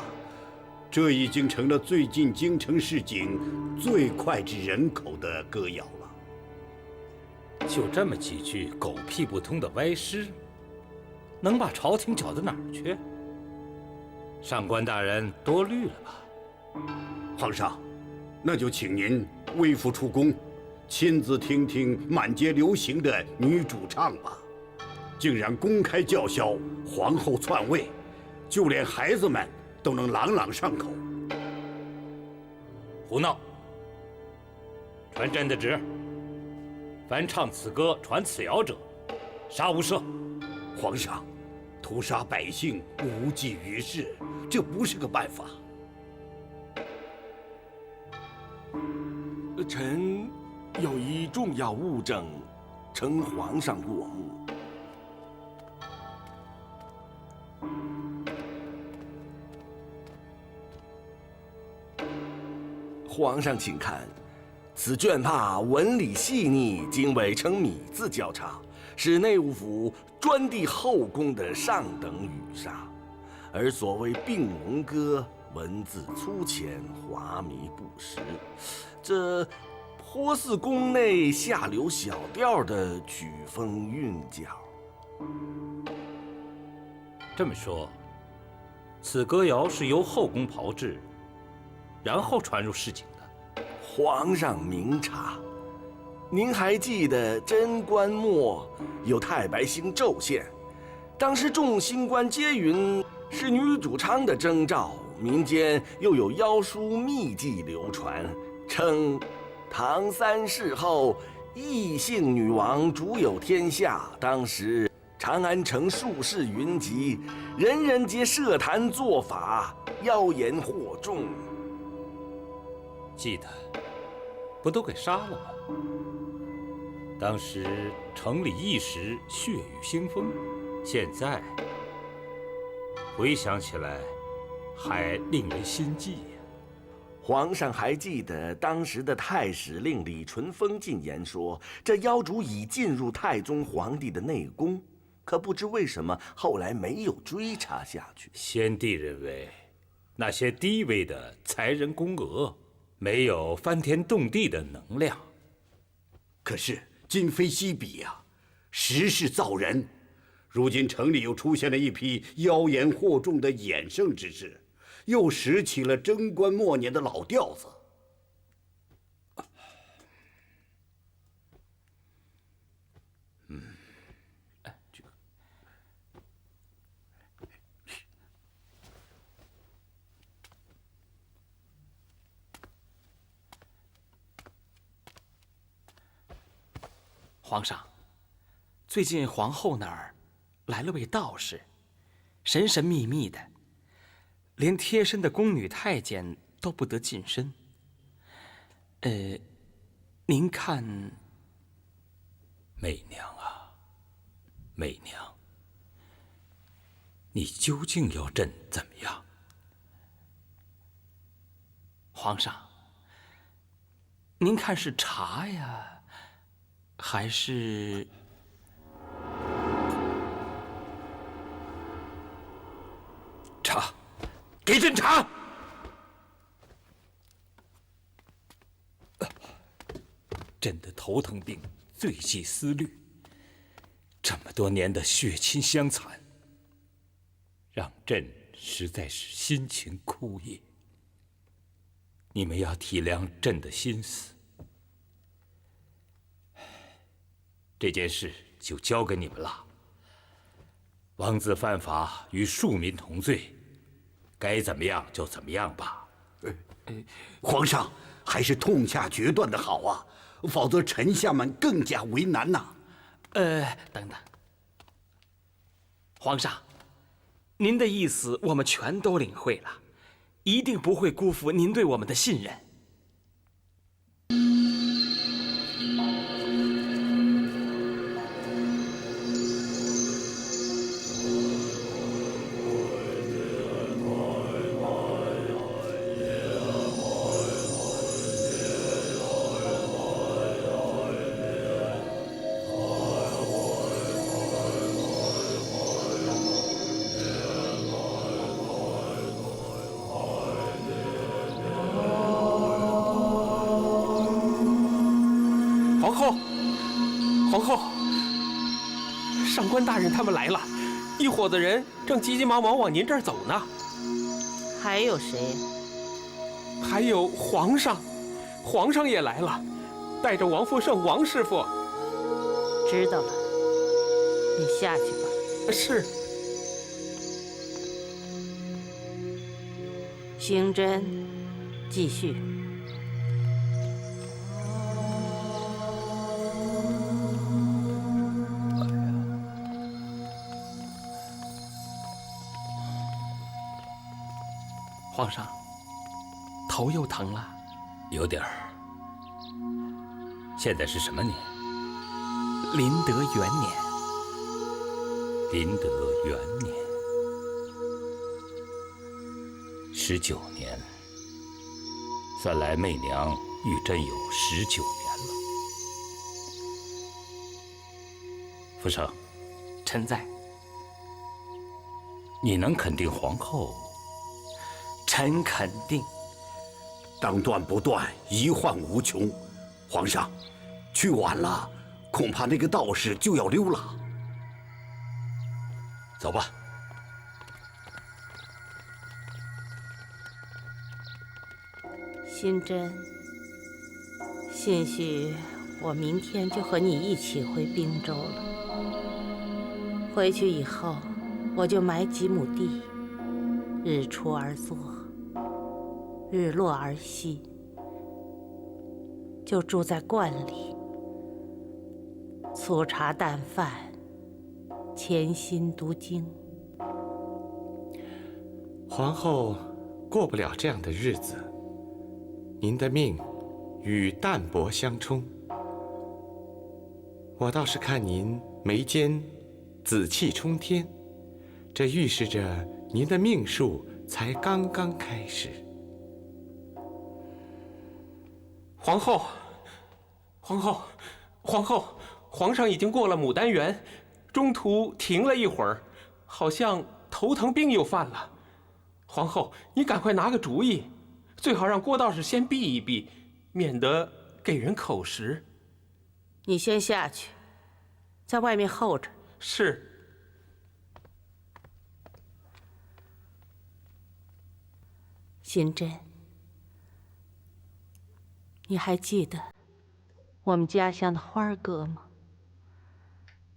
B: 这已经成了最近京城市井最脍炙人口的歌谣了。
J: 就这么几句狗屁不通的歪诗，能把朝廷搅到哪儿去？上官大人多虑了吧？
B: 皇上，那就请您微服出宫，亲自听听满街流行的女主唱吧。竟然公开叫嚣皇后篡位，就连孩子们都能朗朗上口。
J: 胡闹！传朕的旨，凡唱此歌、传此谣者，杀无赦。
B: 皇上，屠杀百姓无济于事，这不是个办法。
N: 臣有一重要物证，呈皇上过目。皇上请看，此绢帕纹理细腻，经纬称米字交叉，是内务府专递后宫的上等羽纱。而所谓《病龙歌》，文字粗浅，华靡不实，这颇似宫内下流小调的曲风韵脚。
J: 这么说，此歌谣是由后宫炮制，然后传入市井的。
N: 皇上明察，您还记得贞观末有太白星骤现，当时众星官皆云是女主昌的征兆，民间又有妖书秘技流传，称唐三世后异姓女王主有天下。当时长安城术士云集，人人皆设坛做法，妖言惑众。
J: 记得，不都给杀了吗？当时城里一时血雨腥风，现在回想起来，还令人心悸呀。
N: 皇上还记得当时的太史令李淳风进言说，这妖主已进入太宗皇帝的内宫，可不知为什么后来没有追查下去。
J: 先帝认为，那些低微的才人宫娥没有翻天动地的能量。
B: 可是今非昔比呀，时势造人。如今城里又出现了一批妖言惑众的衍生之事，又拾起了贞观末年的老调子。
C: 皇上，最近皇后那儿来了位道士，神神秘秘的，连贴身的宫女太监都不得近身。您看，
J: 媚娘啊，媚娘，你究竟要朕怎么样？
C: 皇上，您看是查呀，还是？
J: 查，给朕查！朕的头疼病最系思虑，这么多年的血亲相残，让朕实在是心情枯叶。你们要体谅朕的心思。这件事就交给你们了。王子犯法与庶民同罪，该怎么样就怎么样吧。
B: 皇上还是痛下决断的好啊，否则臣下们更加为难呐。
C: 等等，皇上，您的意思我们全都领会了，一定不会辜负您对我们的信任。
A: 皇后，上官大人他们来了，一伙子人正急急忙忙往您这儿走呢。
D: 还有谁？
A: 还有皇上，皇上也来了，带着王福胜王师傅。
D: 知道了，你下去吧。
A: 是。
D: 刑侦，继续。
C: 皇上，头又疼了，
J: 有点儿。现在是什么年？
C: 麟德元年。
J: 麟德元年，19年。算来媚娘与朕有19年了。福生，
C: 臣在。
J: 你能肯定皇后？
C: 臣肯定。
B: 当断不断，疑患无穷。皇上，去晚了，恐怕那个道士就要溜了。
J: 走吧。
D: 新珍，兴许我明天就和你一起回滨州了。回去以后，我就买几亩地，日出而作，日落而息，就住在观里，粗茶淡饭，潜心读经。
L: 皇后过不了这样的日子，您的命与淡泊相冲。我倒是看您眉间紫气冲天，这预示着您的命数才刚刚开始。
A: 皇后，皇后，皇后，皇上已经过了牡丹园，中途停了一会儿，好像头疼病又犯了。皇后，你赶快拿个主意，最好让郭道士先避一避，免得给人口实。
D: 你先下去，在外面候着。
A: 是。
D: 新珍，你还记得我们家乡的花儿歌吗？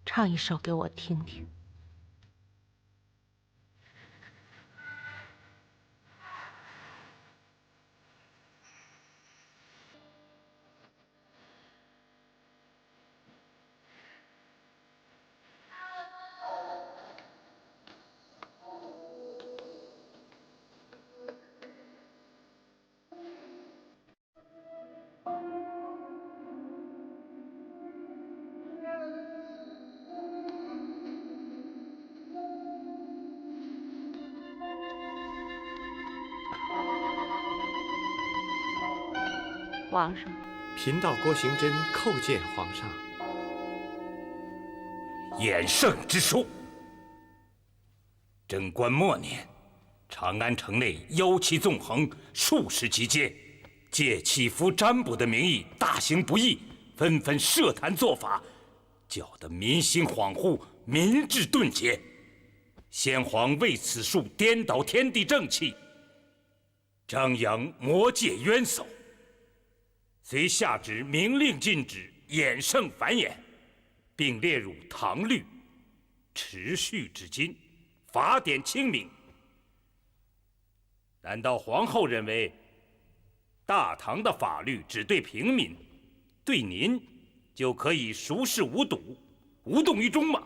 D: 唱一首给我听听。皇上，
L: 贫道郭行真叩见皇上。
J: 衍圣之书。贞观末年，长安城内妖气纵横，数十集结，借祈福占卜的名义大行不义，纷纷设坛做法，搅得民心恍惚，民智顿结。先皇为此术颠倒天地正气，张扬魔界冤首，遂下旨明令禁止衍圣繁衍，并列入唐律，持续至今，法典清明。难道皇后认为大唐的法律只对平民，对您就可以熟视无睹，无动于衷吗？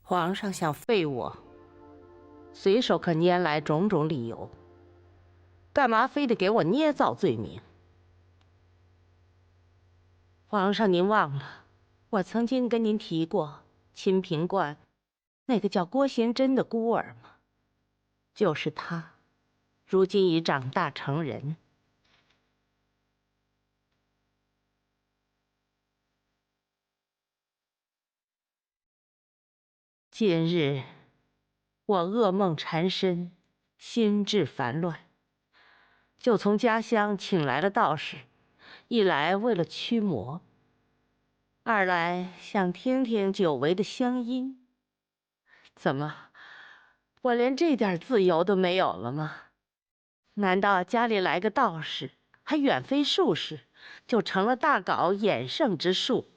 D: 皇上想废我，随手可拈来种种理由，干嘛非得给我捏造罪名？皇上，您忘了，我曾经跟您提过清平观那个叫郭贤珍的孤儿吗？就是他，如今已长大成人。近日，我噩梦缠身，心智烦乱，就从家乡请来了道士，一来为了驱魔，二来想听听久违的乡音。怎么，我连这点自由都没有了吗？难道家里来个道士，还远非术士，就成了大搞衍圣之术，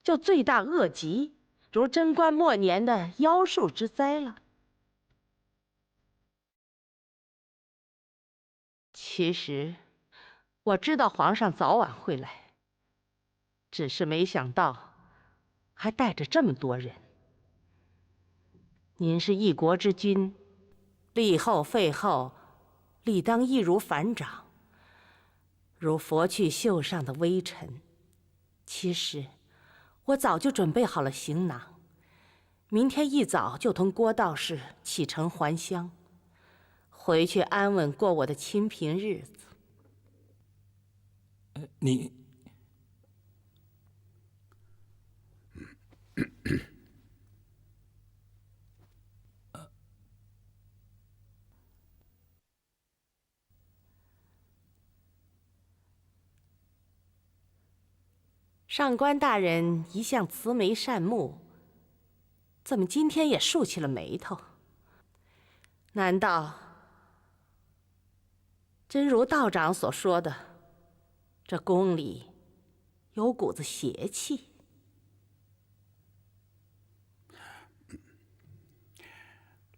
D: 就罪大恶极，如贞观末年的妖术之灾了？其实，我知道皇上早晚会来，只是没想到，还带着这么多人。您是一国之君，立后废后，理当易如反掌，如拂去袖上的微尘。其实，我早就准备好了行囊，明天一早就同郭道士启程还乡，回去安稳过我的清贫日子。
J: 你
D: 上官大人一向慈眉善目，怎么今天也竖起了眉头？难道真如道长所说的，这宫里有股子邪气？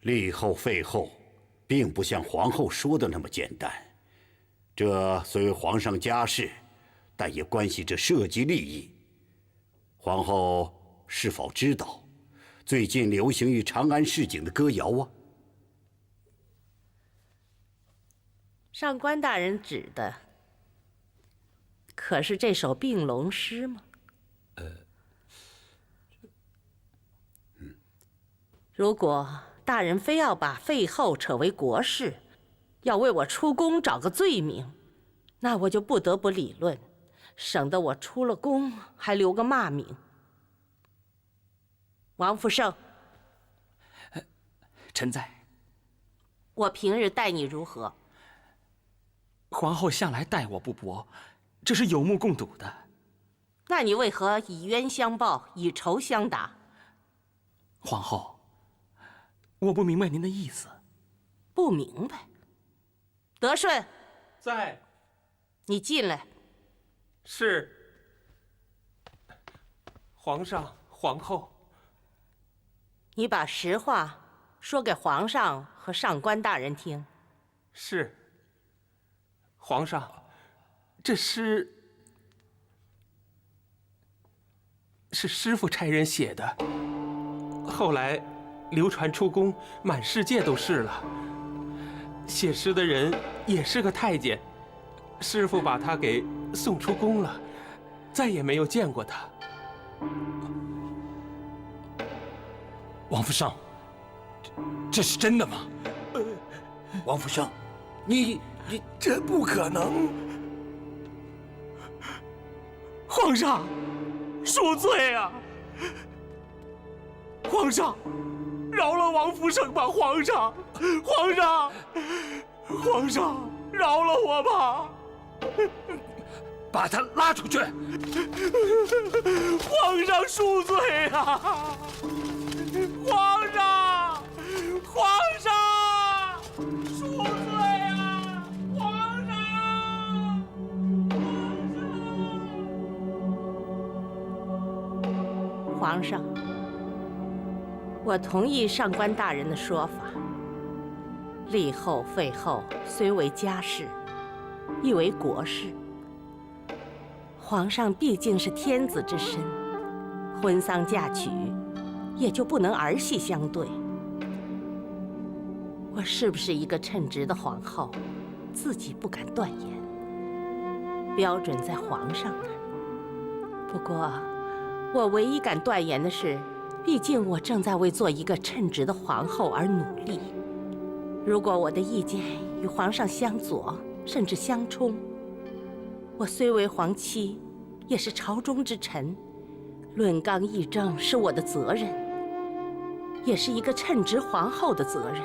B: 立后废后，并不像皇后说的那么简单。这虽为皇上家事，但也关系着社稷利益。皇后是否知道，最近流行于长安市井的歌谣啊？
D: 上官大人指的，可是这首病龙诗吗？如果大人非要把废后扯为国事，要为我出宫找个罪名，那我就不得不理论，省得我出了宫还留个骂名。王福胜，
C: 臣在。
D: 我平日待你如何？
C: 皇后向来待我不薄，这是有目共睹的。
D: 那你为何以冤相报，以仇相答？
C: 皇后，我不明白您的意思。
D: 不明白？德顺，
A: 在。
D: 你进来。
A: 是。皇上，皇后。
D: 你把实话说给皇上和上官大人听。
A: 是。皇上，这诗是师傅差人写的，后来流传出宫，满世界都是了。写诗的人也是个太监，师傅把他给送出宫了，再也没有见过他。
M: 王福胜，这是真的吗？王福胜，你
N: 这不可能！
C: 皇上，恕罪啊！皇上，饶了王福胜吧！皇上，皇上，皇上，饶了我吧！
M: 把他拉出去！
C: 皇上恕罪啊！皇上，皇上，恕罪啊！皇上，
D: 皇上，我同意上官大人的说法。立后废后虽为家事，亦为国事。皇上毕竟是天子之身，婚丧嫁娶也就不能儿戏相对。我是不是一个称职的皇后，自己不敢断言，标准在皇上那儿。不过，我唯一敢断言的是，毕竟我正在为做一个称职的皇后而努力。如果我的意见与皇上相左，甚至相冲，我虽为皇妻，也是朝中之臣，论纲议政是我的责任，也是一个称职皇后的责任。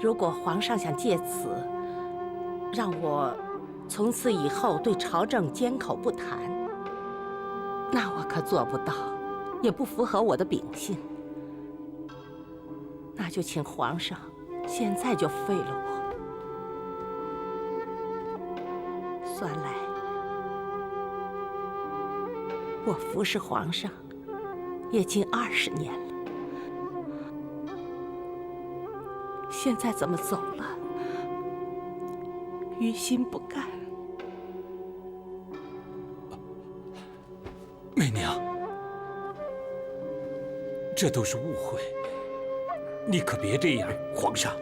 D: 如果皇上想借此让我从此以后对朝政缄口不谈，那我可做不到，也不符合我的秉性。那就请皇上现在就废了我。算来，我服侍皇上也近20年了，现在怎么走了，于心不甘。
M: 媚娘，这都是误会，你可别这样。
N: 皇上，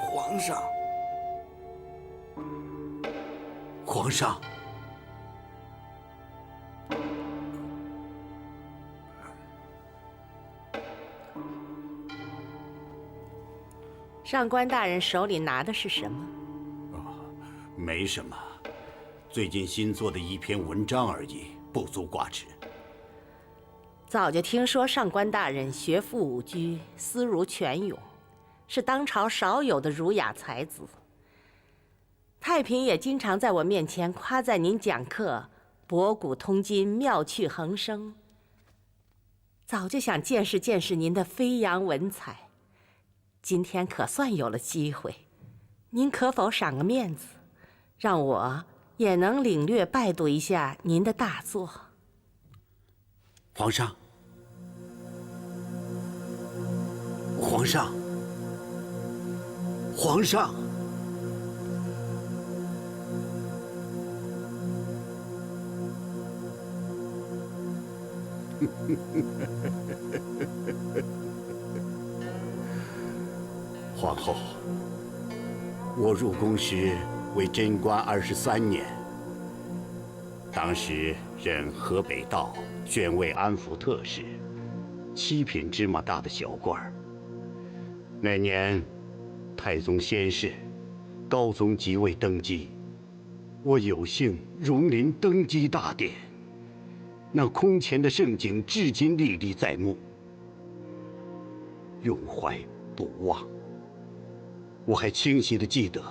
N: 皇上，
B: 皇上，
D: 上官大人手里拿的是什么？
B: 没什么，最近新做的一篇文章而已，不足挂齿。
D: 早就听说上官大人学富五车，思如泉涌，是当朝少有的儒雅才子。太平也经常在我面前夸赞您讲课博古通今，妙趣横生。早就想见识见识您的飞扬文采，今天可算有了机会，您可否赏个面子，让我也能领略拜读一下您的大作？
B: 皇上，皇上，皇上！皇后，我入宫时为贞观23年，当时任河北道宣慰安抚特使，7品芝麻大的小官儿。那年，太宗仙逝，高宗即位登基，我有幸荣临登基大典。那空前的盛景至今历历在目，永怀不忘。我还清晰地记得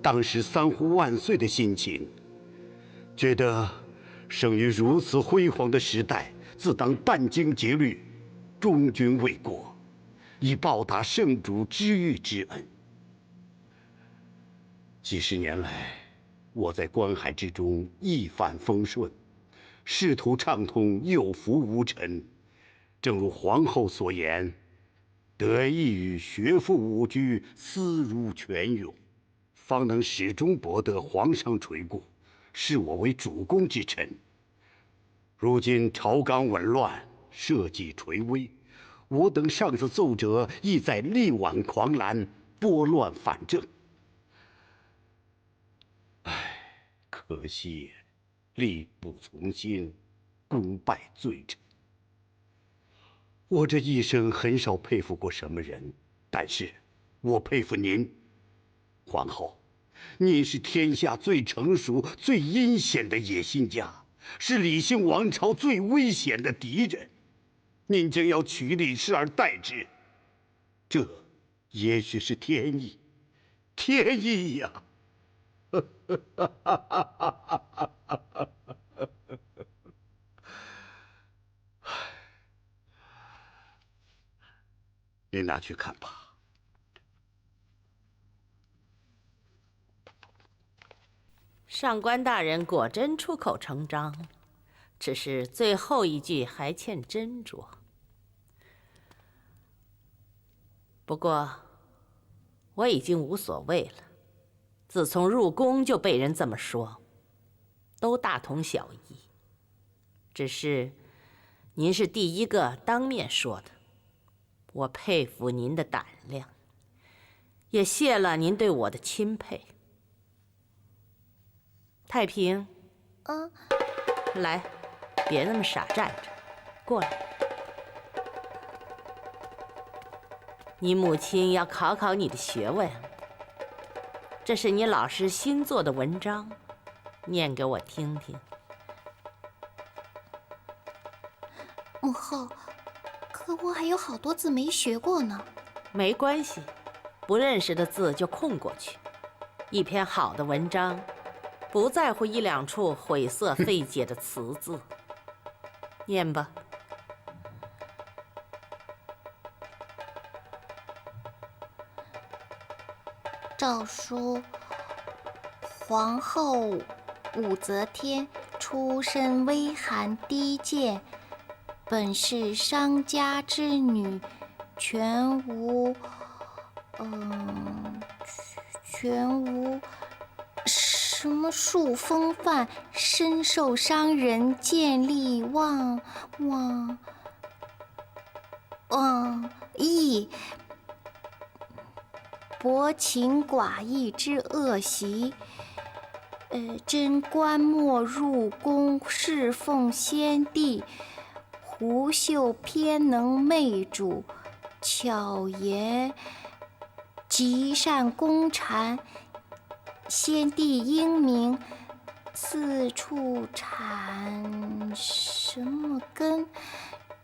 B: 当时3呼万岁的心情，觉得生于如此辉煌的时代，自当殚精竭虑，忠君为国，以报答圣主知遇之恩。几十年来，我在关海之中一帆风顺，仕途畅通，有福无尘。正如皇后所言，得益于学富五车，思如泉涌，方能始终博得皇上垂顾，视我为主公之臣。如今朝纲紊乱，社稷垂危，我等上司奏折亦在力挽狂澜，拨乱反正。唉，可惜力不从心，功败罪臣。我这一生很少佩服过什么人，但是我佩服您，皇后。您是天下最成熟、最阴险的野心家，是李兴王朝最危险的敌人。您正要取李氏而代之，这也许是天意，天意呀！您拿去看吧。
D: 上官大人果真出口成章，只是最后一句还欠斟酌。不过，我已经无所谓了。自从入宫就被人这么说，都大同小异。只是，您是第一个当面说的，我佩服您的胆量，也谢了您对我的钦佩。太平，来，别那么傻站着，过来。你母亲要考考你的学问，这是你老师新做的文章，念给我听听。
G: 母后，可我还有好多字没学过呢。
D: 没关系，不认识的字就空过去。一篇好的文章，不在乎1、2处晦涩费解的词字。念吧。
G: 诏书：皇后武则天出身微寒低贱，本是商家之女，全无什么术风范，深受商人见利忘义，薄情寡义之恶习。贞观末入宫侍奉先帝，胡绣偏能媚主，巧言极善攻谗。先帝英明，四处产什么根，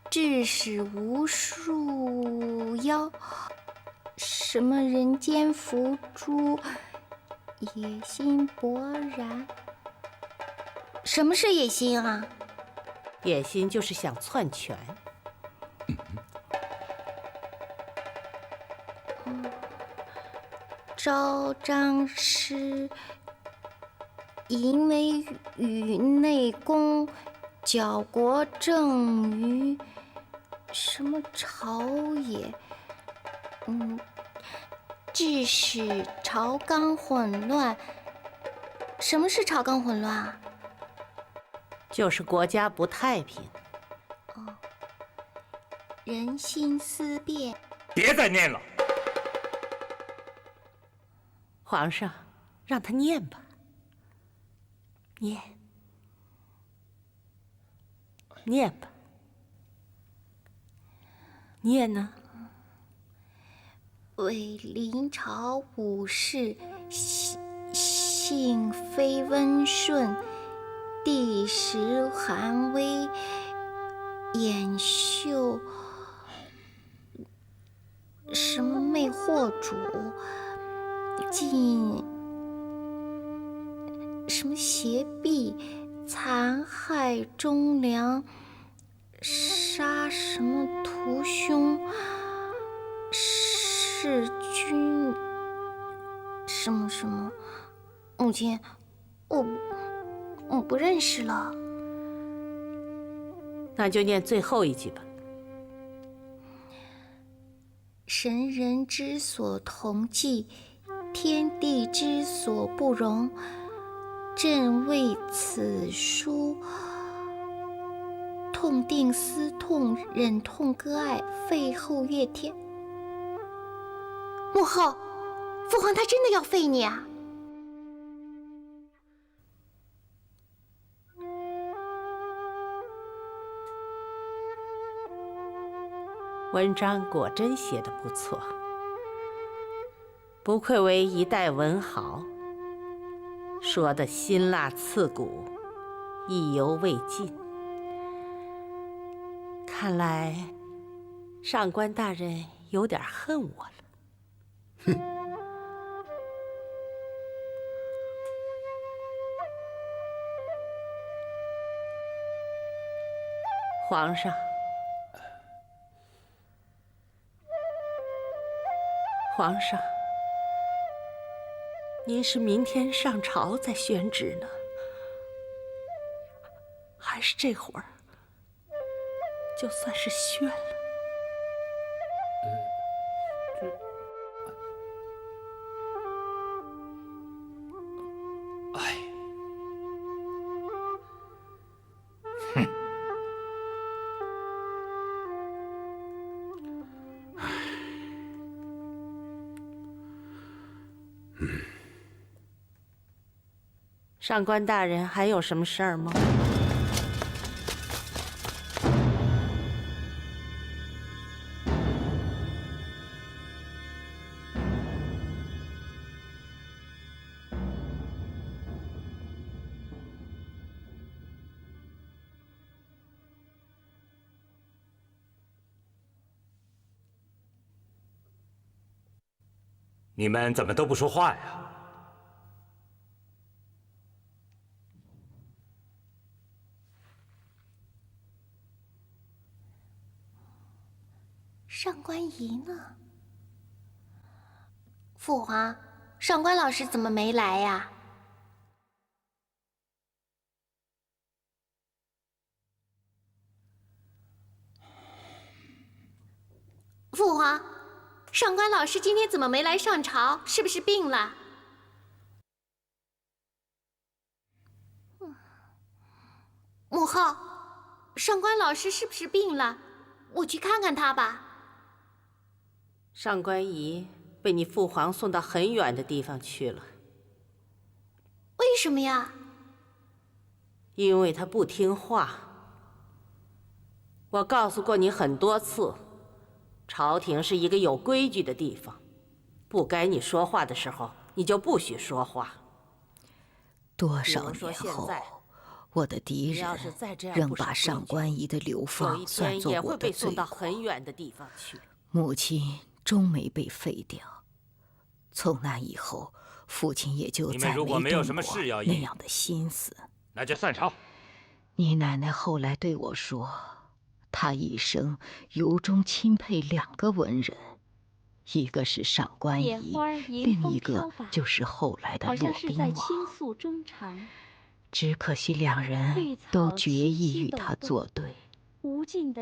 G: 致使无数妖。什么人间伏诛，野心勃然。什么是野心啊？
D: 野心就是想篡权。
G: 昭彰师淫为宇内公，矫国政于什么朝野？致使朝纲混乱。什么是朝纲混乱啊？
D: 就是国家不太平。
G: 哦，人心思变。
M: 别再念了。
D: 皇上，让他念吧。念吧。念呢？
G: 为临朝武士，性非温顺，地时寒微，眼秀什么魅惑主，尽什么邪弊，残害忠良，杀什么屠凶，弑君什么什么。母亲，我不认识了。
D: 那就念最后一句吧。
G: 神人之所同济，天地之所不容。朕为此书，痛定思痛，忍痛割爱，废后乐天。母后，父皇他真的要废你啊？
D: 文章果真写得不错，不愧为一代文豪，说得辛辣刺骨，意犹未尽。看来上官大人有点恨我了。
B: 哼！
D: 皇上，皇上，您是明天上朝再宣旨呢，还是这会儿就算是宣了？上官大人还有什么事儿吗？
M: 你们怎么都不说话呀？
G: 上官仪呢？父皇，上官老师怎么没来呀？父皇，上官老师今天怎么没来上朝？是不是病了？母后，上官老师是不是病了？我去看看他吧。
D: 上官仪被你父皇送到很远的地方去了。
G: 为什么呀？
D: 因为他不听话。我告诉过你很多次，朝廷是一个有规矩的地方，不该你说话的时候，你就不许说话。
F: 多少年后，我的敌人仍把上官仪的流放算作我的罪过。母亲终没被废掉。从那以后，父亲也就再没动过那样的心思。
M: 那就散朝。
F: 你奶奶后来对我说，她一生由衷钦佩2个文人，一个是上官仪，另一个就是后来的骆宾王。只可惜两人都决意与他作对，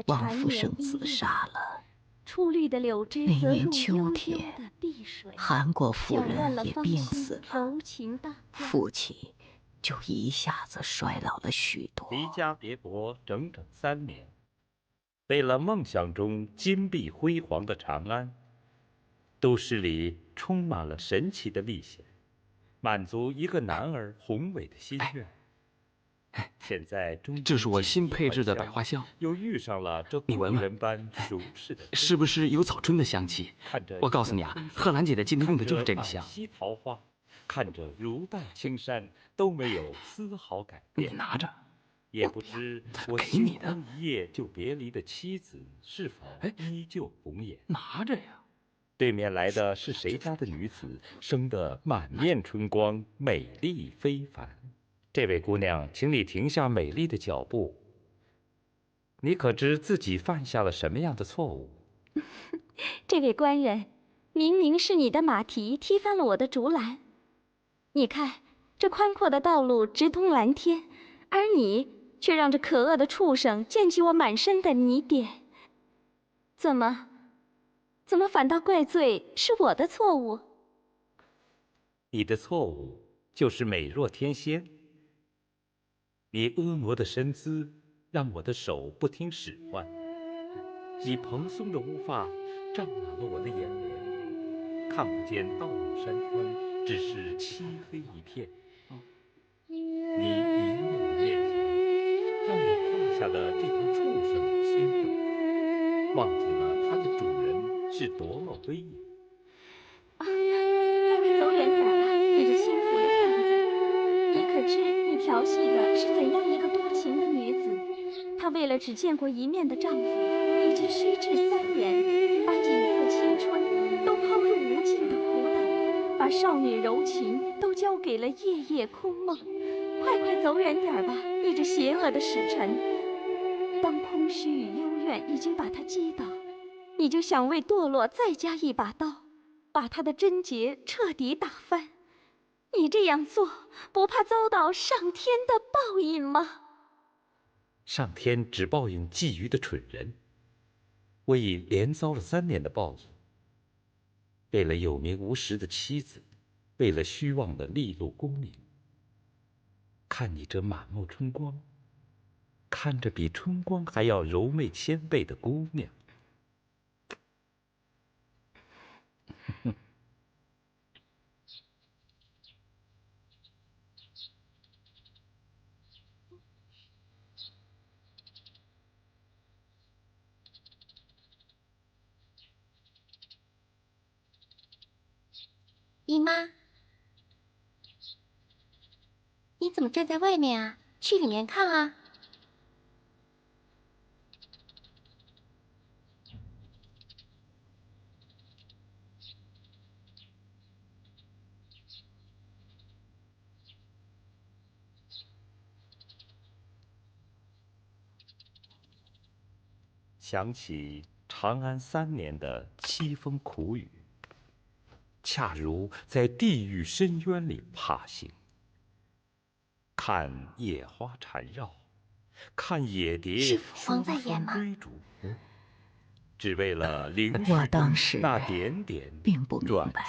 F: 王福胜自杀了。那年秋天，韩国夫人也病死了，父亲就一下子衰老了许多。
J: 离家别国整整3年，为了梦想中金碧辉煌的长安，都市里充满了神奇的历险，满足一个男儿宏伟的心愿。现在
C: 这是我新配制的百花香，
J: 又遇上了这
C: 你闻
J: 人般舒适的，
C: 是不是有早春的香气？我告诉你啊，贺兰姐姐今天用的就是这个香。
J: 西桃花，看着如黛青山，都没有丝毫改变。
C: 你拿着，
J: 也不知我
C: 给你的
J: 一夜就别离的妻子是否依旧红颜？
C: 拿着呀。
J: 对面来的是谁家的女子，生得满面春光，美丽非凡。这位姑娘，请你停下美丽的脚步。你可知自己犯下了什么样的错误？
O: 这位官人，明明是你的马蹄踢翻了我的竹篮。你看，这宽阔的道路直通蓝天，而你却让这可恶的畜生溅起我满身的泥点。怎么反倒怪罪是我的错误？
J: 你的错误就是美若天仙。你婀娜的身姿让我的手不听使唤，你蓬松的乌发障挡了我的眼帘，看不见道路山川，只是漆黑一片。你明媚的面颊让我放下了这条畜生的身份，忘记了它的主人是多么威严。
O: 走远点吧，你这心腹的样子。你可知你调戏的是怎样一个多情的女子？她为了只见过一面的丈夫，已经虚掷3年，把几个青春都抛入无尽的苦海，把少女柔情都交给了夜夜空梦。快走远点吧，你这邪恶的使臣！当空虚与幽怨已经把她击倒，你就想为堕落再加一把刀，把她的贞洁彻底打翻。你这样做，不怕遭到上天的报应吗？
J: 上天只报应觊觎的蠢人。我已连遭了3年的报应。为了有名无实的妻子，为了虚妄的利禄功名，看你这满目春光，看着比春光还要柔媚千倍的姑娘。
H: 姨妈，你怎么站在外面啊？去里面看啊！
J: 想起长安3年的凄风苦雨，恰如在地狱深渊里爬行，看野花缠绕，看野蝶双双追逐，只为了领取
F: 我当时
J: 那点点
F: 并不明白，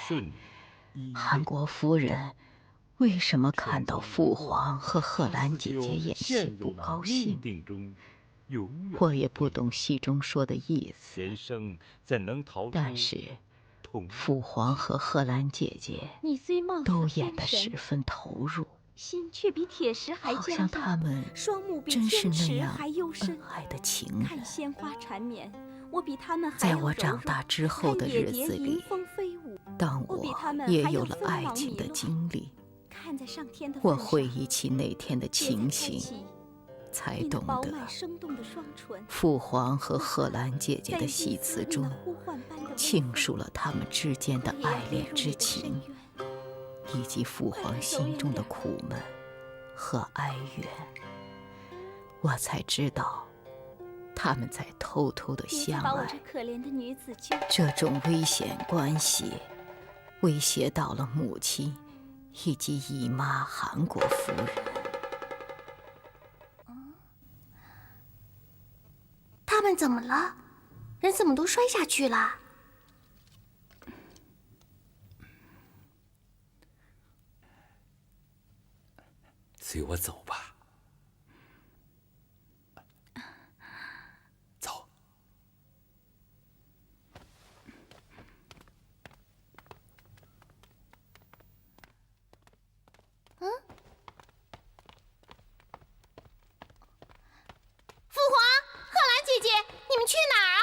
F: 韩国夫人为什么看到父皇和贺兰姐姐演戏不高兴。我也不懂戏中说的意思，但是父皇和贺兰姐姐都演得十分投入，
O: 心却比铁石还
F: 好像他们真是那样恩爱的情人。
O: 看鲜花缠绵，我比他们还
F: 在我长大之后的日子里，当我也有了爱情的经历，我回忆起那天的情形，才懂得父皇和贺兰姐姐的戏词中倾诉了他们之间的爱恋之情，以及父皇心中的苦闷和哀怨。我才知道他们在偷偷的
O: 别再
F: 相爱
O: 把我这。可怜的女子救出
F: 这种危险关系，威胁到了母亲以及姨妈韩国夫人。
G: 他们怎么了？人怎么都摔下去了？
M: 随我走吧。走。
G: 父皇，贺兰姐姐，你们去哪儿啊？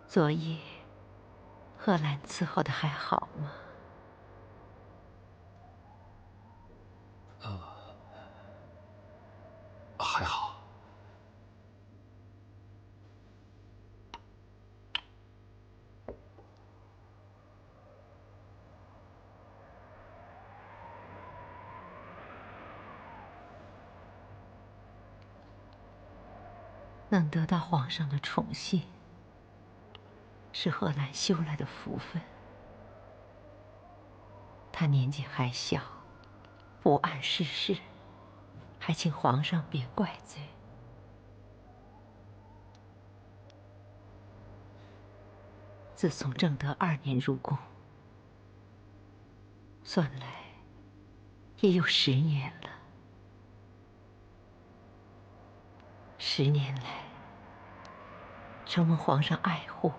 K: 昨夜，贺兰伺候的还好吗？
M: 还好。
K: 能得到皇上的宠幸，是贺兰修来的福分。她年纪还小，不谙世事，还请皇上别怪罪。自从正德2年入宫，算来也有10年了。10年来，承蒙皇上爱护，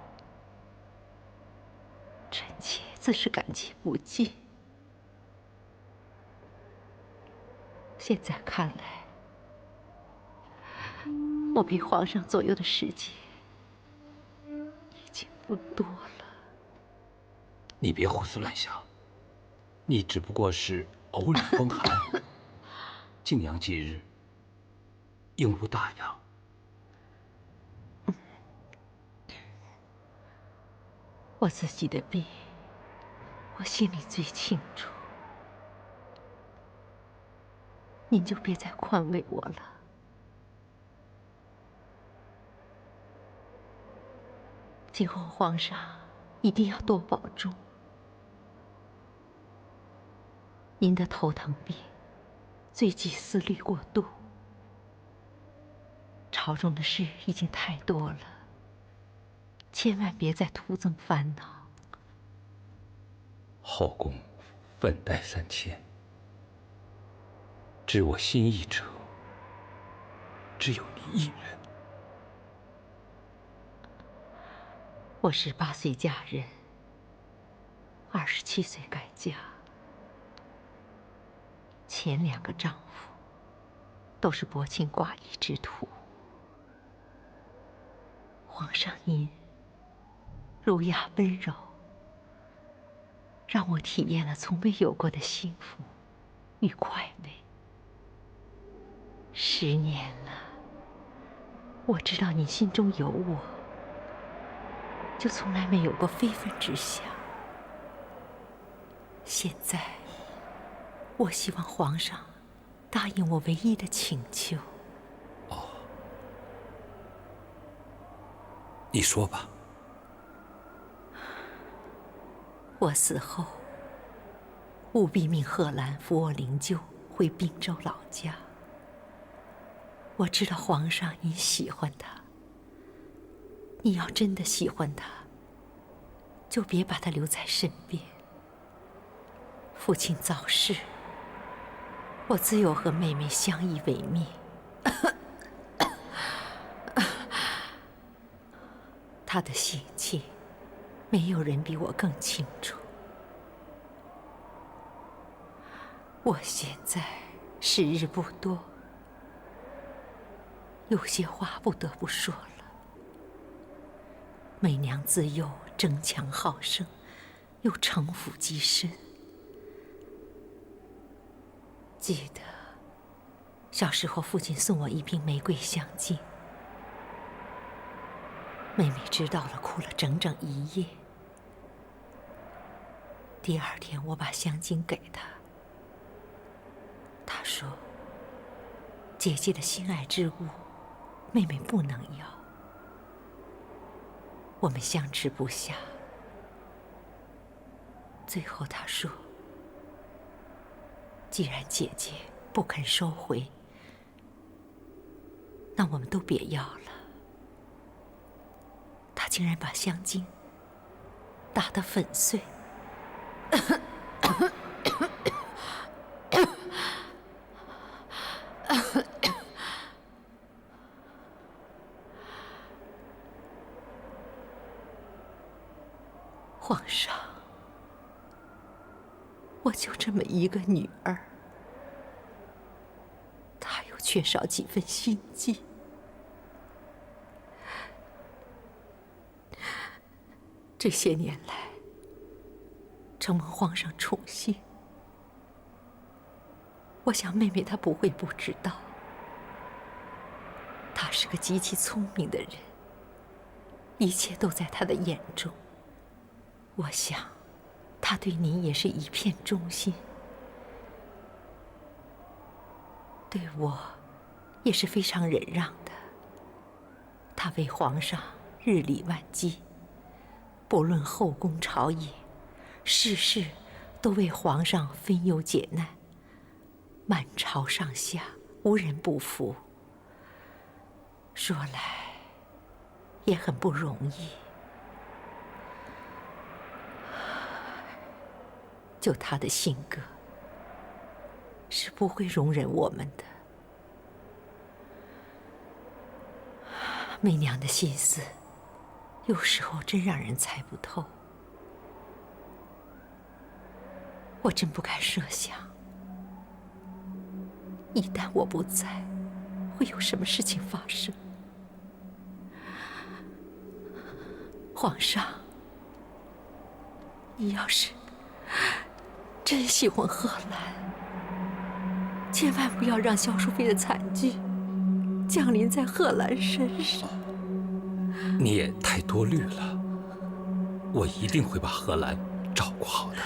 K: 臣妾自是感激不尽。现在看来，我被皇上左右的时间已经不多了。
M: 你别胡思乱想，你只不过是偶尔风寒，静养几日，应无大恙。
K: 我自己的病，我心里最清楚。您就别再宽慰我了。今后皇上一定要多保重。您的头疼病，最忌思虑过度。朝中的事已经太多了，千万别再徒增烦恼。
M: 后宫粉黛3000，知我心意者，只有你一人。
K: 我18岁嫁人，27岁改嫁。前2个丈夫都是薄情寡义之徒。皇上您儒雅温柔，让我体验了从未有过的幸福与快慰。10年了，我知道你心中有我，就从来没有过非分之想。现在，我希望皇上答应我唯一的请求。
M: 你说吧。
K: 我死后，务必命贺兰扶我灵柩回滨州老家。我知道皇上您喜欢他，你要真的喜欢他，就别把他留在身边。父亲早逝，我自有和妹妹相依为命。他的心情，没有人比我更清楚。我现在时日不多，有些话不得不说了。媚娘自幼争强好胜，又城府极深。记得小时候，父亲送我一瓶玫瑰香精，妹妹知道了，哭了整整1夜。第2天，我把香精给她，她说：“姐姐的心爱之物，妹妹不能要。”我们相持不下，最后她说：“既然姐姐不肯收回，那我们都别要了。”她竟然把香精打得粉碎。皇上，我就这么一个女儿，她又缺少几分心机。这些年来，承蒙皇上宠幸，我想妹妹她不会不知道，她是个极其聪明的人，一切都在她的眼中。我想，她对您也是一片忠心，对我也是非常忍让的。她为皇上日理万机，不论后宫朝野，事事都为皇上分忧解难，满朝上下无人不服。说来也很不容易。就他的性格，是不会容忍我们的。媚娘的心思，有时候真让人猜不透。我真不敢设想，一旦我不在，会有什么事情发生。皇上，你要是真喜欢贺兰，千万不要让萧淑妃的惨剧降临在贺兰身上。
M: 你也太多虑了，我一定会把贺兰照顾好的。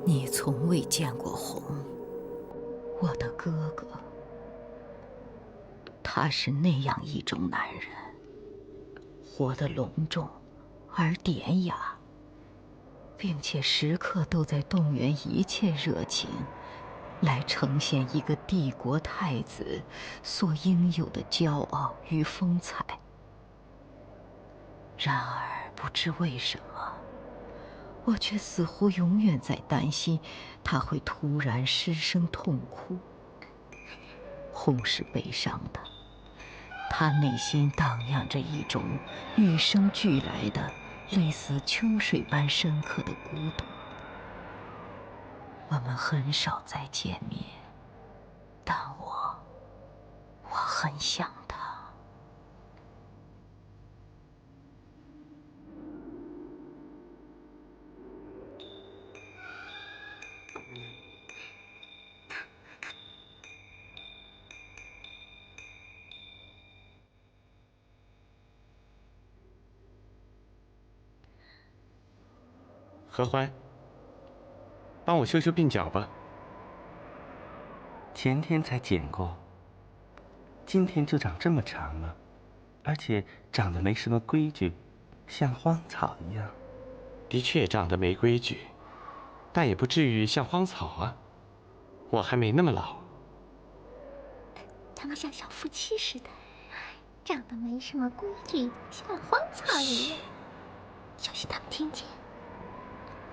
F: 你从未见过红，我的哥哥。他是那样一种男人，活得隆重而典雅，并且时刻都在动员一切热情，来呈现一个帝国太子所应有的骄傲与风采。然而，不知为什么，我却似乎永远在担心他会突然失声痛哭。红是悲伤的，他内心荡漾着一种与生俱来的类似秋水般深刻的孤独。我们很少再见面，但我很想他。
L: 合欢，帮我修修鬓角吧。
P: 前天才剪过，今天就长这么长了，而且长得没什么规矩，像荒草一样。
L: 的确长得没规矩，但也不至于像荒草啊。我还没那么老。
G: 他们像小夫妻似的，长得没什么规矩，像荒草一样。小心他们听见。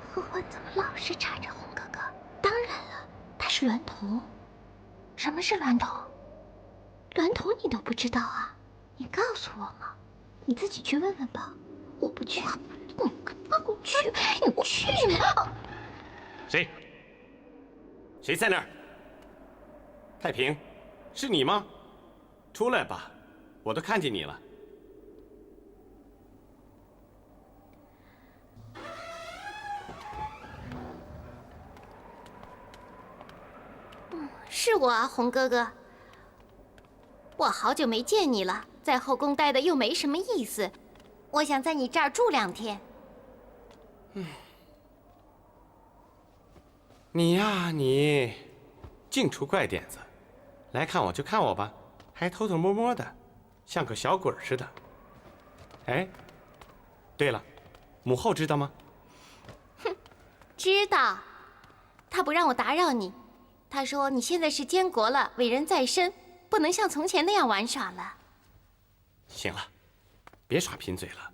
G: 合欢怎么老是缠着红哥哥？当然了，他是娈童。什么是娈童？娈童你都不知道啊？你告诉我嘛，你自己去问问吧。我不去。我去，你去嘛！
L: 谁？谁在那儿？太平，是你吗？出来吧，我都看见你了。
G: 是我啊，红哥哥。我好久没见你了，在后宫待的又没什么意思，我想在你这儿住2天。
L: 你呀，你净出怪点子，来看我就看我吧，还偷偷摸摸的，像个小鬼似的。哎，对了，母后知道吗？
G: 哼，知道。她不让我打扰你。他说：“你现在是监国了，伟人在身，不能像从前那样玩耍了。”
L: 行了，别耍贫嘴了。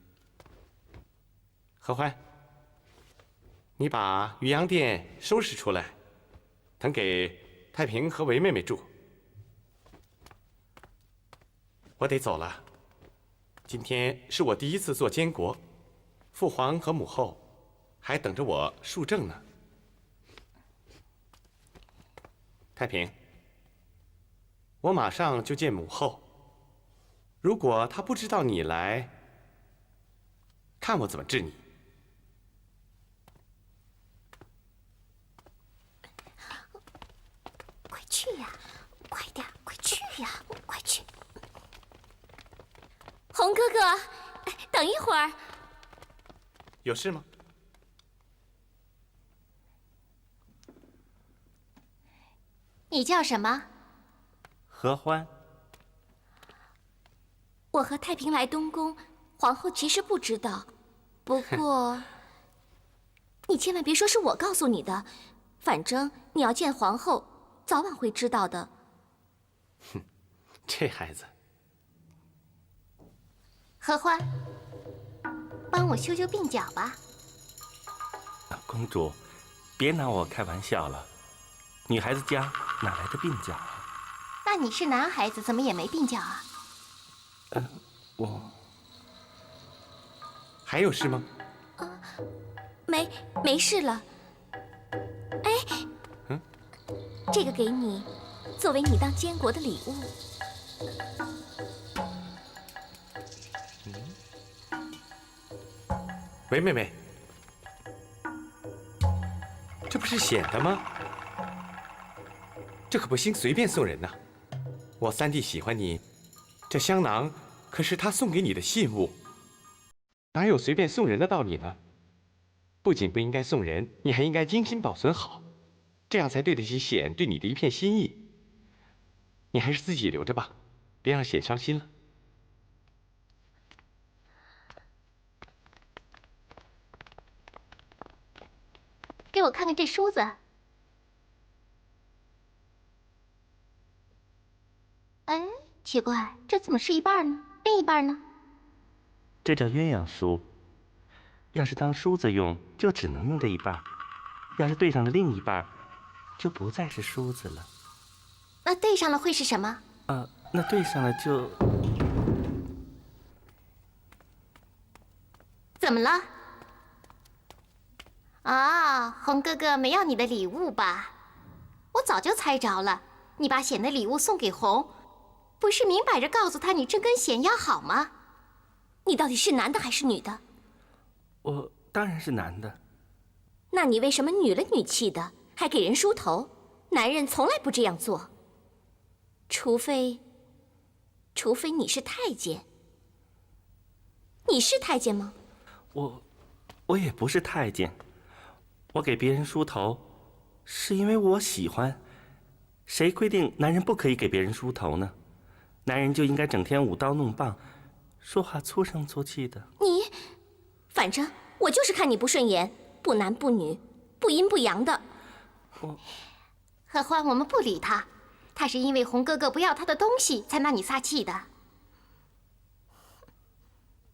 L: 合欢，你把渔阳殿收拾出来，等给太平和韦妹妹住。我得走了，今天是我第一次做监国，父皇和母后还等着我述政呢。太平，我马上就见母后。如果她不知道你来，看我怎么治你。
G: 快去呀，快点，快去呀，快去！红哥哥，等一会儿。
L: 有事吗？
G: 你叫什么？
P: 合欢。
G: 我和太平来东宫，皇后其实不知道。不过，你千万别说是我告诉你的，反正你要见皇后，早晚会知道的。
L: 哼，这孩子。
G: 合欢，帮我修修鬓角吧。
P: 公主，别拿我开玩笑了。女孩子家哪来的鬓角啊？
G: 那你是男孩子，怎么也没鬓角啊？
P: 我
L: 还有事吗？
G: 没事了。
L: 哎，
G: 这个给你，作为你当监国的礼物。
L: 韦妹妹，这不是显的吗？这可不兴随便送人呐！我三弟喜欢你，这香囊可是他送给你的信物，哪有随便送人的道理呢？不仅不应该送人，你还应该精心保存好，这样才对得起显对你的一片心意。你还是自己留着吧，别让显伤心了。
H: 给我看看这梳子。哎，奇怪，这怎么是一半呢？另一半呢？
P: 这叫鸳鸯梳。要是当梳子用，就只能用这一半；要是对上了另一半，就不再是梳子了。
G: 那对上了会是什么？
P: 那对上了就……
G: 怎么了？啊，红哥哥没要你的礼物吧？我早就猜着了，你把显的礼物送给红，不是明摆着告诉他你正跟显要好吗？你到底是男的还是女的？
P: 我当然是男的。
G: 那你为什么女了女气的，还给人梳头？男人从来不这样做，除非你是太监。你是太监吗？
P: 我也不是太监。我给别人梳头，是因为我喜欢。谁规定男人不可以给别人梳头呢？男人就应该整天舞刀弄棒，说话粗声粗气的。
G: 反正我就是看你不顺眼，不男不女，不阴不阳的。何欢，我们不理他，他是因为红哥哥不要他的东西才拿你撒气的。